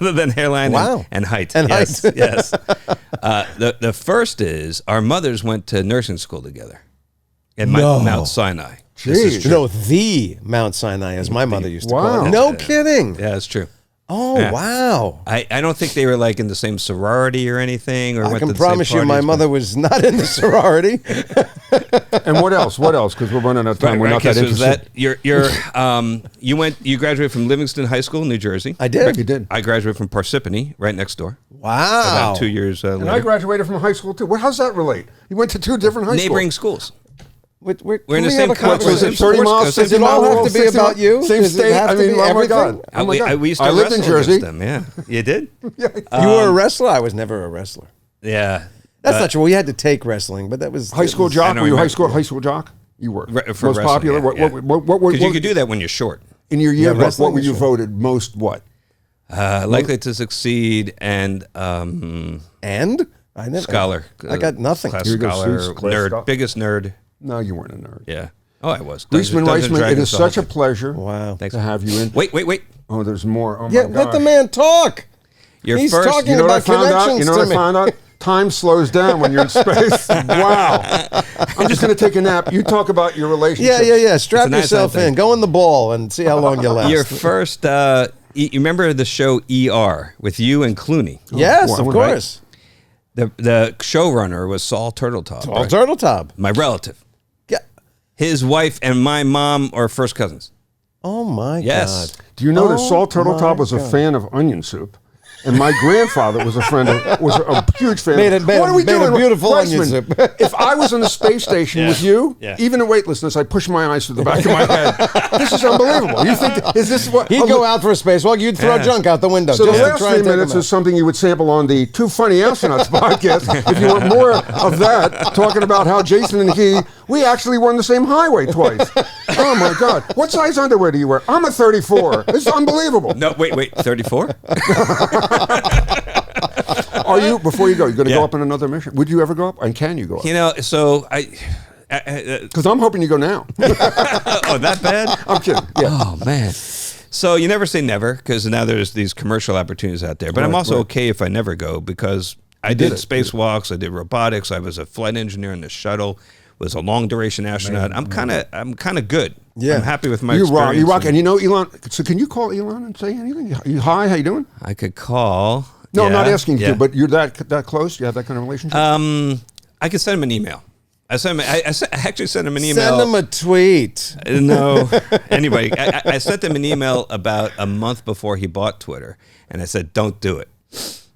Speaker 1: Other than hairline
Speaker 2: Wow.
Speaker 1: and height.
Speaker 2: And
Speaker 1: yes,
Speaker 2: height.
Speaker 1: yes. The first is our mothers went to nursing school together in Mount Sinai. This is
Speaker 3: Jeez.
Speaker 1: true.
Speaker 2: No, the Mount Sinai, as my mother used to call
Speaker 3: Wow.
Speaker 2: it. No kidding.
Speaker 1: Yeah, it's true.
Speaker 2: Oh,
Speaker 1: Yeah.
Speaker 2: wow.
Speaker 1: I don't think they were like in the same sorority or anything. Or
Speaker 2: I
Speaker 1: went
Speaker 2: can
Speaker 1: to the same
Speaker 2: promise you my
Speaker 1: parties,
Speaker 2: mother was not in the sorority.
Speaker 3: And what else? Because we're running out of time.
Speaker 1: Right,
Speaker 3: We're not
Speaker 1: okay,
Speaker 3: that
Speaker 1: so is
Speaker 3: interested.
Speaker 1: that you graduated from Livingston High School, New Jersey.
Speaker 2: I did.
Speaker 3: You did.
Speaker 1: I graduated from Parsippany, right next door.
Speaker 2: Wow.
Speaker 1: About 2 years
Speaker 3: And
Speaker 1: later.
Speaker 3: I graduated from high school too. How's that relate? You went to 2 different high schools.
Speaker 1: Neighboring schools.
Speaker 2: We're
Speaker 1: in the
Speaker 2: can we
Speaker 1: same
Speaker 2: have a
Speaker 1: campus.
Speaker 3: Was it
Speaker 2: conversation?
Speaker 3: 30 miles?
Speaker 1: Does it
Speaker 3: 50
Speaker 2: all
Speaker 3: miles?
Speaker 2: have to be
Speaker 3: 60
Speaker 2: about you?
Speaker 3: Same
Speaker 2: Does it
Speaker 3: state?
Speaker 2: have
Speaker 3: I
Speaker 2: to
Speaker 3: mean,
Speaker 2: be
Speaker 3: oh my
Speaker 2: everything?
Speaker 3: God. Oh my God.
Speaker 1: We used to
Speaker 3: I lived in
Speaker 1: wrestle
Speaker 3: Jersey.
Speaker 1: against them. Yeah, you did.
Speaker 2: You were a wrestler? I was never a wrestler.
Speaker 1: Yeah,
Speaker 2: That's not true. We had to take wrestling, but that was
Speaker 3: High school
Speaker 2: it was-
Speaker 3: jock?
Speaker 1: I don't
Speaker 3: Were you
Speaker 1: remember.
Speaker 3: high school jock? You were.
Speaker 1: for
Speaker 3: most
Speaker 1: wrestling,
Speaker 3: popular?
Speaker 1: yeah,
Speaker 3: What
Speaker 1: Because you could do that when you're short.
Speaker 3: in your year?
Speaker 2: Yeah, wrestling
Speaker 3: What were
Speaker 2: is
Speaker 3: you
Speaker 2: short.
Speaker 3: voted most? What?
Speaker 1: Likely to succeed and
Speaker 2: And? I never.
Speaker 1: scholar.
Speaker 2: I got nothing.
Speaker 1: Class
Speaker 3: Here you go,
Speaker 1: scholar,
Speaker 3: Suits, class
Speaker 1: nerd,
Speaker 3: scholar.
Speaker 1: biggest nerd.
Speaker 3: No, you weren't a nerd.
Speaker 1: Yeah. Oh, I was.
Speaker 3: Reisman,
Speaker 1: Dungeons and
Speaker 3: it
Speaker 1: Dragons
Speaker 3: is
Speaker 1: the whole
Speaker 3: such a
Speaker 1: thing.
Speaker 3: pleasure
Speaker 2: Wow.
Speaker 1: Thanks.
Speaker 3: to have you in.
Speaker 1: Wait.
Speaker 3: Oh, there's more. Oh
Speaker 2: Yeah,
Speaker 3: my
Speaker 2: let the
Speaker 3: gosh.
Speaker 2: man talk.
Speaker 1: Your
Speaker 2: He's
Speaker 1: first.
Speaker 2: talking
Speaker 3: You know what I
Speaker 2: about
Speaker 3: found out? You
Speaker 2: connections
Speaker 3: know what
Speaker 2: to
Speaker 3: I found out? Time slows down when you're in space. Wow. I'm just going to take a nap. You talk about your relationship.
Speaker 2: Yeah. Strap
Speaker 1: It's a nice
Speaker 2: yourself
Speaker 1: thing.
Speaker 2: in. Go in the ball and see how long you last.
Speaker 1: Your first. You remember the show ER with you and Clooney?
Speaker 2: Yes,
Speaker 3: Well,
Speaker 2: of
Speaker 3: right.
Speaker 2: course.
Speaker 1: The showrunner was Saul Turtletop.
Speaker 2: All turtle top.
Speaker 1: My relative.
Speaker 2: Yeah.
Speaker 1: His wife and my mom are first cousins.
Speaker 2: Oh my
Speaker 1: Yes.
Speaker 2: God.
Speaker 3: Do you know that
Speaker 2: Oh
Speaker 3: Saul Turtletop
Speaker 2: my
Speaker 3: was a
Speaker 2: God.
Speaker 3: fan of onion soup? And my grandfather was a huge fan.
Speaker 2: Made
Speaker 3: What are we
Speaker 2: a
Speaker 3: doing?
Speaker 2: beautiful onion
Speaker 3: Reisman,
Speaker 2: soup.
Speaker 3: if I was on the space station with you,
Speaker 1: Yeah.
Speaker 3: even in weightlessness, I'd push my eyes through the back of my head. This is unbelievable. You think, is this what?
Speaker 2: He'd go out for a spacewalk. You'd throw
Speaker 1: Yeah.
Speaker 2: junk out the window.
Speaker 3: So the
Speaker 2: just to
Speaker 3: last
Speaker 2: try and
Speaker 3: 3
Speaker 2: take
Speaker 3: minutes
Speaker 2: him
Speaker 3: is something you would sample on the Two Funny Astronauts podcast. If you want more of that, talking about how Jason and we actually won the same highway twice. Oh my God. What size underwear do you wear? I'm a 34. This is unbelievable.
Speaker 1: No, wait. 34?
Speaker 3: Are you, before you go, you're going to
Speaker 1: Yeah.
Speaker 3: go up on another mission? Would you ever go up? And can you go up?
Speaker 1: You know, so
Speaker 3: Because I'm hoping you go now.
Speaker 1: oh, that bad?
Speaker 3: I'm kidding. Yeah.
Speaker 1: Oh, man. So you never say never because now there's these commercial opportunities out there. But I'm
Speaker 3: Right,
Speaker 1: also
Speaker 3: right.
Speaker 1: okay if I never go because I
Speaker 3: did
Speaker 1: did
Speaker 3: it.
Speaker 1: spacewalks, I did robotics, I was a flight engineer in the shuttle, was a long duration astronaut. I'm kind of good.
Speaker 2: Yeah.
Speaker 1: I'm happy with my
Speaker 3: You
Speaker 1: experience.
Speaker 3: rock. You rock. And you know Elon. So can you call Elon and say anything? You hi? How you doing?
Speaker 1: I could call.
Speaker 3: No, I'm not
Speaker 1: Yeah,
Speaker 3: asking you
Speaker 1: yeah.
Speaker 3: to, but you're that close? You have that kind of relationship?
Speaker 1: I could send him an email. I actually sent him an email.
Speaker 2: Send him a tweet.
Speaker 1: No. Anyway, I sent him an email about a month before he bought Twitter, and I said, "Don't do it."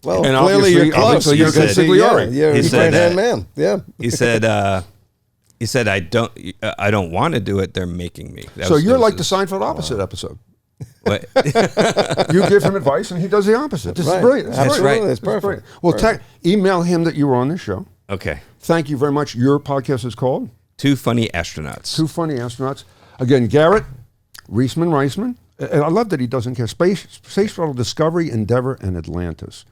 Speaker 2: Well,
Speaker 3: And
Speaker 2: clearly you're close.
Speaker 3: obviously you're
Speaker 2: You can see,
Speaker 3: consigliere.
Speaker 2: You're
Speaker 1: He
Speaker 2: a
Speaker 1: said
Speaker 2: right-hand
Speaker 1: that.
Speaker 2: man. Yeah.
Speaker 1: He said, I don't want to do it. They're making me. That
Speaker 3: so
Speaker 1: was-
Speaker 3: you're
Speaker 1: that
Speaker 3: like
Speaker 1: was
Speaker 3: the Seinfeld opposite episode.
Speaker 1: What?
Speaker 3: You give him advice, and he does the opposite. This is
Speaker 2: Right.
Speaker 3: brilliant. This is
Speaker 2: Absolutely.
Speaker 3: brilliant.
Speaker 2: It's
Speaker 3: This is
Speaker 2: perfect.
Speaker 3: brilliant. Well, email him that you were on this show.
Speaker 1: Okay.
Speaker 3: Thank you very much. Your podcast is called
Speaker 1: Two Funny Astronauts.
Speaker 3: Two Funny Astronauts. Again, Garrett Reisman. And I love that he doesn't care. Space Shuttle Discovery, Endeavor, and Atlantis.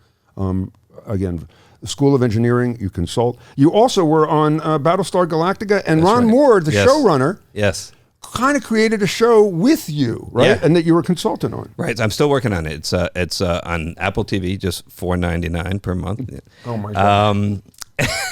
Speaker 3: Again, the School of Engineering, you consult. You also were on Battlestar Galactica, and
Speaker 1: That's
Speaker 3: Ron
Speaker 1: right.
Speaker 3: Moore, the
Speaker 1: Yes.
Speaker 3: showrunner,
Speaker 1: Yes.
Speaker 3: kind of created a show with you, right?
Speaker 1: Yeah.
Speaker 3: And that you were a consultant on.
Speaker 1: Right. I'm still working on it. It's on Apple TV, just $4.99 per month.
Speaker 3: Oh, my God.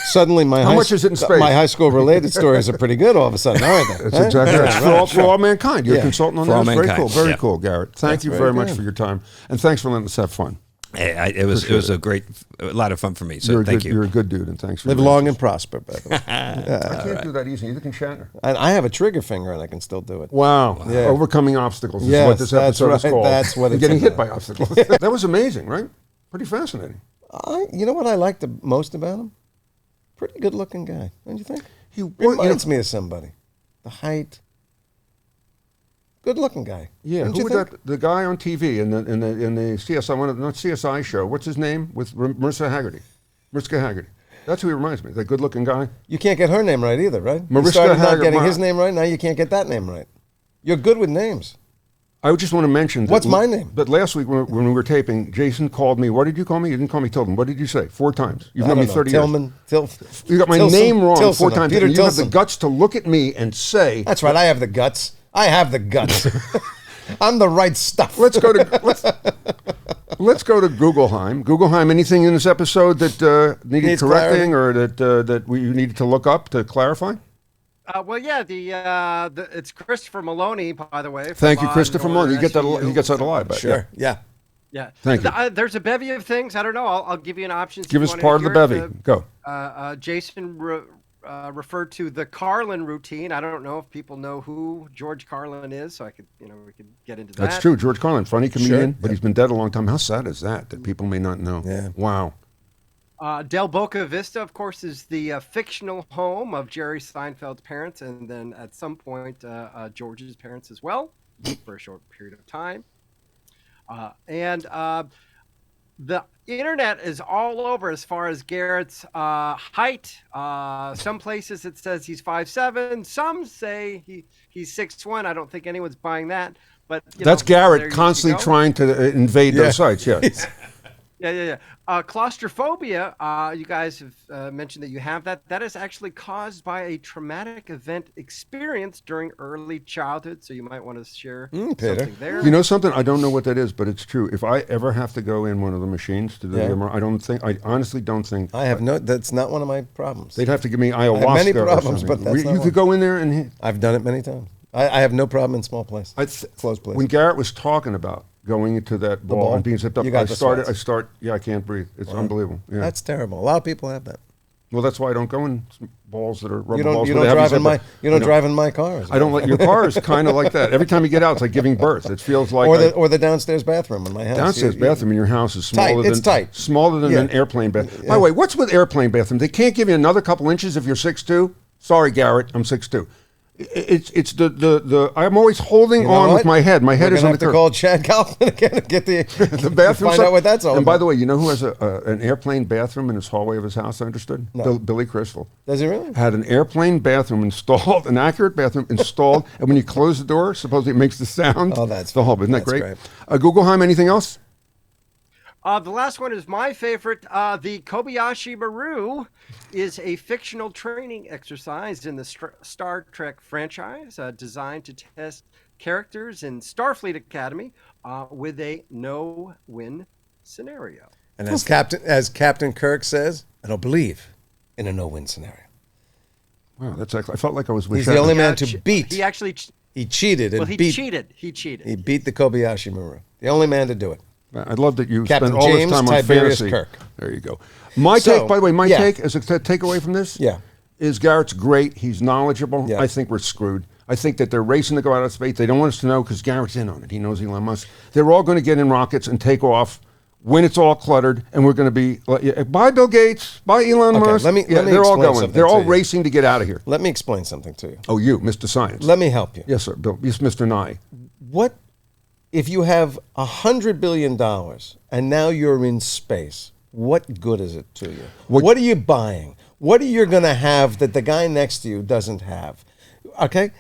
Speaker 2: Suddenly,
Speaker 3: How much is it in space?
Speaker 2: My high school related stories are pretty good all of a sudden, aren't they?
Speaker 3: That's exactly right. For all mankind. You're a
Speaker 2: Yeah.
Speaker 3: consultant on
Speaker 1: For all
Speaker 3: that. Very
Speaker 1: mankind,
Speaker 3: cool. Very
Speaker 1: yeah.
Speaker 3: cool, Garrett. Thank
Speaker 2: That's
Speaker 3: you
Speaker 2: very
Speaker 3: very much
Speaker 2: good.
Speaker 3: for your time. And thanks for letting us have fun.
Speaker 1: It was a lot of fun for me. So
Speaker 3: You're a
Speaker 1: thank
Speaker 3: good,
Speaker 1: you.
Speaker 3: You're a good dude, and thanks for
Speaker 2: Live
Speaker 3: your
Speaker 2: long
Speaker 3: interest.
Speaker 2: and prosper, brother.
Speaker 3: I can't do that easy. Neither can Shatner.
Speaker 2: And I have a trigger finger, and I can still do it.
Speaker 3: Wow.
Speaker 2: Yeah.
Speaker 3: Overcoming obstacles is
Speaker 2: Yes,
Speaker 3: what this
Speaker 2: that's
Speaker 3: episode is
Speaker 2: right.
Speaker 3: called.
Speaker 2: That's what
Speaker 3: And
Speaker 2: it's
Speaker 3: getting hit
Speaker 2: about.
Speaker 3: by obstacles. That was amazing, right? Pretty fascinating.
Speaker 2: You know what I like the most about him? Pretty good looking guy, don't you think?
Speaker 3: He
Speaker 2: Reminds me of somebody. The height. Good looking guy.
Speaker 3: Yeah,
Speaker 2: don't
Speaker 3: who
Speaker 2: you
Speaker 3: was
Speaker 2: think?
Speaker 3: that? The guy on TV in the CSI not CSI show. What's his name with Mariska Haggerty? Mariska Haggerty. That's who he reminds me. That good looking guy.
Speaker 2: You can't get her name right either, right? You
Speaker 3: Mariska
Speaker 2: started not
Speaker 3: Haggard-
Speaker 2: getting his name right. Now you can't get that name right. You're good with names.
Speaker 3: I just want to mention that
Speaker 2: What's my name?
Speaker 3: But last week when we were taping, Jason called me. What did you call me? You didn't call me Tilden. What did you say? 4 times. You've
Speaker 2: I
Speaker 3: known me
Speaker 2: don't know.
Speaker 3: 30 years.
Speaker 2: Tillman.
Speaker 3: You got my
Speaker 2: Tilson-
Speaker 3: name wrong
Speaker 2: Tilson,
Speaker 3: 4 times.
Speaker 2: Peter
Speaker 3: And you have the
Speaker 2: Tilson.
Speaker 3: guts to look at me and say,
Speaker 2: That's right. I have the guts. I have the guts. I'm the right stuff.
Speaker 3: let's go to Googleheim. Googleheim, anything in this episode that needed
Speaker 2: Needs
Speaker 3: correcting or that we needed to look up to clarify?
Speaker 4: Well, yeah, it's Christopher Maloney, by the way.
Speaker 3: Thank you,
Speaker 4: from,
Speaker 3: Christopher
Speaker 4: Northern
Speaker 3: Mullen. You get that.
Speaker 4: SVU.
Speaker 3: He gets that alive. But
Speaker 2: Sure. Yeah.
Speaker 4: Yeah.
Speaker 3: Thank you.
Speaker 4: There's a bevy of things. I don't know. I'll give you an option.
Speaker 3: Give us part of the bevy. Go.
Speaker 4: Jason referred to the Carlin routine. I don't know if people know who George Carlin is, so we could get into that.
Speaker 3: That's true. George Carlin, funny comedian,
Speaker 2: Sure.
Speaker 3: but he's been dead a long time. How sad is that people may not know?
Speaker 2: Yeah.
Speaker 3: Wow.
Speaker 4: Del Boca Vista, of course, is the fictional home of Jerry Seinfeld's parents, and then at some point George's parents as well, for a short period of time. The internet is all over as far as Garrett's height. Some places it says he's 5'7". Some say he's 6'1". I don't think anyone's buying that. But
Speaker 3: That's
Speaker 4: there
Speaker 3: Garrett
Speaker 4: you
Speaker 3: constantly
Speaker 4: go.
Speaker 3: trying to invade those sites. Yeah.
Speaker 4: Yeah. Claustrophobia, you guys have mentioned that you have that. That is actually caused by a traumatic event experienced during early childhood. So you might want to share
Speaker 2: Peter.
Speaker 4: something there.
Speaker 3: You know something? I don't know what that is, but it's true. If I ever have to go in one of the machines to do
Speaker 2: Yeah.
Speaker 3: the MRI, I honestly don't think
Speaker 2: I have that's not one of my problems.
Speaker 3: they'd have to give me ayahuasca.
Speaker 2: many
Speaker 3: or
Speaker 2: problems,
Speaker 3: something.
Speaker 2: but that's not
Speaker 3: You
Speaker 2: one.
Speaker 3: could go in there and
Speaker 2: I've done it many times. I have no problem in small places. Closed places.
Speaker 3: when Garrett was talking about going into that ball,
Speaker 2: ball?
Speaker 3: and being zipped up,
Speaker 2: You got the sweats.
Speaker 3: I can't breathe. It's unbelievable. Yeah.
Speaker 2: That's terrible. A lot of people have that.
Speaker 3: Well, that's why I don't go in balls that are rubber
Speaker 2: You don't.
Speaker 3: balls.
Speaker 2: You
Speaker 3: where
Speaker 2: don't
Speaker 3: they have
Speaker 2: drive in
Speaker 3: you
Speaker 2: my.
Speaker 3: zip up.
Speaker 2: You don't
Speaker 3: No.
Speaker 2: drive in my car.
Speaker 3: I don't like your car is kind of like that. Every time you get out, it's like giving birth. It feels like
Speaker 2: or the downstairs bathroom in my house.
Speaker 3: downstairs bathroom in your house is smaller
Speaker 2: It's tight.
Speaker 3: smaller than
Speaker 2: Yeah.
Speaker 3: an airplane bathroom. By the way, what's with airplane bathroom? They can't give you another couple inches if you're 6'2". Sorry, Garrett, I'm 6'2". It's the I'm always holding
Speaker 2: You know
Speaker 3: on
Speaker 2: what?
Speaker 3: with my head. My head
Speaker 2: We're
Speaker 3: is
Speaker 2: gonna
Speaker 3: on
Speaker 2: have
Speaker 3: the
Speaker 2: to
Speaker 3: curve.
Speaker 2: call Chad Kaufman again and get the
Speaker 3: bathroom.
Speaker 2: Find out what that's all
Speaker 3: And
Speaker 2: about.
Speaker 3: by the way, you know who has an airplane bathroom in his hallway of his house? I understood.
Speaker 2: No.
Speaker 3: Billy Crystal
Speaker 2: Does he really?
Speaker 3: had an airplane bathroom installed, an accurate bathroom installed, and when you close the door, supposedly it makes the sound.
Speaker 2: Oh, that's
Speaker 3: the hub. Isn't that
Speaker 2: that's
Speaker 3: great?
Speaker 2: great.
Speaker 3: Googleheim, anything else?
Speaker 4: The last one is my favorite. The Kobayashi Maru is a fictional training exercise in the Star Trek franchise designed to test characters in Starfleet Academy with a no-win scenario.
Speaker 2: And as Captain Kirk says, I don't believe in a no-win scenario.
Speaker 3: Wow, that's actually, I felt like I was with
Speaker 2: He's the
Speaker 3: Shatner.
Speaker 2: only man to beat.
Speaker 4: He actually.
Speaker 2: He cheated and
Speaker 4: Well, he
Speaker 2: beat.
Speaker 4: cheated. He cheated.
Speaker 2: He beat the Kobayashi Maru. The only man to do it.
Speaker 3: I love that you
Speaker 2: Captain
Speaker 3: spend all
Speaker 2: James
Speaker 3: this time on
Speaker 2: Tiberius
Speaker 3: fantasy.
Speaker 2: Kirk.
Speaker 3: There you go. My
Speaker 2: So,
Speaker 3: take, by the way,
Speaker 2: yeah.
Speaker 3: take as a takeaway from this,
Speaker 2: Yeah.
Speaker 3: is Garrett's great. He's knowledgeable.
Speaker 2: Yeah.
Speaker 3: I think we're screwed. I think that they're racing to go out of space. They don't want us to know because Garrett's in on it. He knows Elon Musk. They're all going to get in rockets and take off when it's all cluttered, and we're going to be bye Bill Gates, bye Elon
Speaker 2: Okay,
Speaker 3: Musk.
Speaker 2: let me
Speaker 3: they're all
Speaker 2: explain
Speaker 3: going.
Speaker 2: something
Speaker 3: They're all
Speaker 2: to you.
Speaker 3: racing to get out of here.
Speaker 2: Let me explain something to you.
Speaker 3: Oh, you, Mr. Science.
Speaker 2: Let me help you.
Speaker 3: Yes, sir. Bill. Yes, Mr. Nye.
Speaker 2: What if you have $100 billion and now you're in space, what good is it to you? What are you buying? What are you going to have that the guy next to you doesn't have? Okay?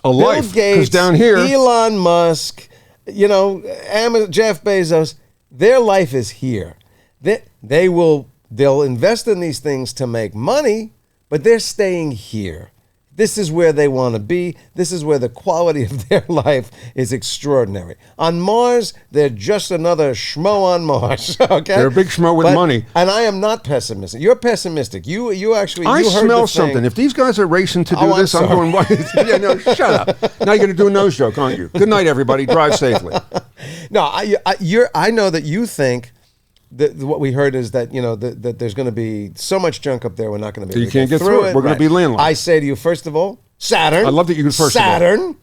Speaker 3: A life, 'cause
Speaker 2: Bill Gates,
Speaker 3: down here-
Speaker 2: Elon Musk, Jeff Bezos, their life is here. They'll invest in these things to make money, but they're staying here. This is where they want to be. This is where the quality of their life is extraordinary. On Mars, they're just another schmo on Mars. Okay,
Speaker 3: They're a big schmo with money.
Speaker 2: And I am not pessimistic. You're pessimistic. You actually.
Speaker 3: I
Speaker 2: you heard
Speaker 3: smell
Speaker 2: the thing.
Speaker 3: something. If these guys are racing to do
Speaker 2: Oh, I'm
Speaker 3: this, I'm
Speaker 2: sorry.
Speaker 3: going, yeah, no, shut up. Now you're going to do a nose joke, aren't you? Good night, everybody. Drive safely.
Speaker 2: No, I know that you think that what we heard is that that there's going to be so much junk up there we're not going to be.
Speaker 3: You
Speaker 2: able to
Speaker 3: can't get through it. We're going to be landlocked.
Speaker 2: I say to you, first of all, Saturn.
Speaker 3: I love that you can first of all.
Speaker 2: Saturn.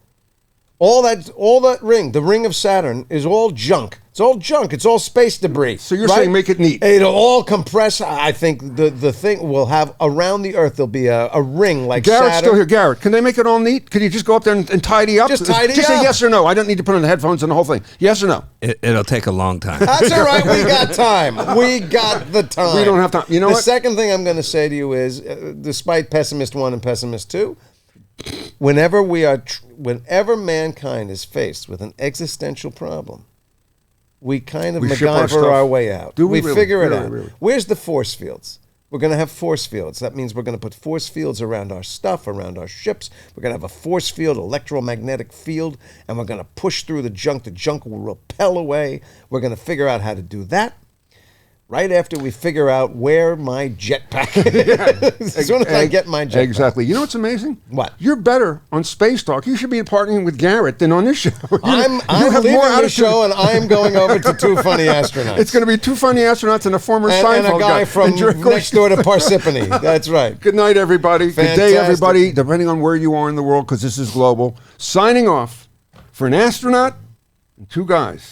Speaker 2: All that ring, the ring of Saturn, is all junk. It's all junk. It's all space debris.
Speaker 3: So you're saying make it neat.
Speaker 2: It'll all compress. I think the thing will have around the Earth. There'll be a ring like
Speaker 3: Garrett's
Speaker 2: Saturn.
Speaker 3: still here. Garrett, can they make it all neat? Can you just go up there and tidy up?
Speaker 2: Just tidy
Speaker 3: Just say
Speaker 2: up.
Speaker 3: yes or no. I don't need to put on the headphones and the whole thing. Yes or no?
Speaker 1: It'll take a long time.
Speaker 2: That's all right. We got time. We got the time.
Speaker 3: We don't have time. You know
Speaker 2: the
Speaker 3: what?
Speaker 2: second thing I'm going to say to you is, despite pessimist 1 and pessimist 2, whenever mankind is faced with an existential problem, we kind of
Speaker 3: We ship our
Speaker 2: MacGyver
Speaker 3: stuff.
Speaker 2: our way out.
Speaker 3: Do we really?
Speaker 2: figure it
Speaker 3: Really,
Speaker 2: out.
Speaker 3: really?
Speaker 2: Where's the force fields? We're going to have force fields. That means we're going to put force fields around our stuff, around our ships. We're going to have a force field, electromagnetic field, and we're going to push through the junk. The junk will repel away. We're going to figure out how to do that. Right after we figure out where my jetpack is. As soon as I get my jetpack.
Speaker 3: Exactly. You know what's amazing?
Speaker 2: What?
Speaker 3: You're better on Space Talk. You should be partnering with Garrett than on this show.
Speaker 2: I'm
Speaker 3: have
Speaker 2: leaving
Speaker 3: more
Speaker 2: the
Speaker 3: attitude.
Speaker 2: show and I'm going over to Two Funny Astronauts.
Speaker 3: It's going to be 2 funny astronauts and a former
Speaker 2: and
Speaker 3: Seinfeld
Speaker 2: a guy from
Speaker 3: And Jerry
Speaker 2: next door to Parsippany. That's right.
Speaker 3: Good night, everybody. Good day,
Speaker 2: Fantastic.
Speaker 3: everybody, depending on where you are in the world, because this is global. Signing off for an astronaut and 2 guys.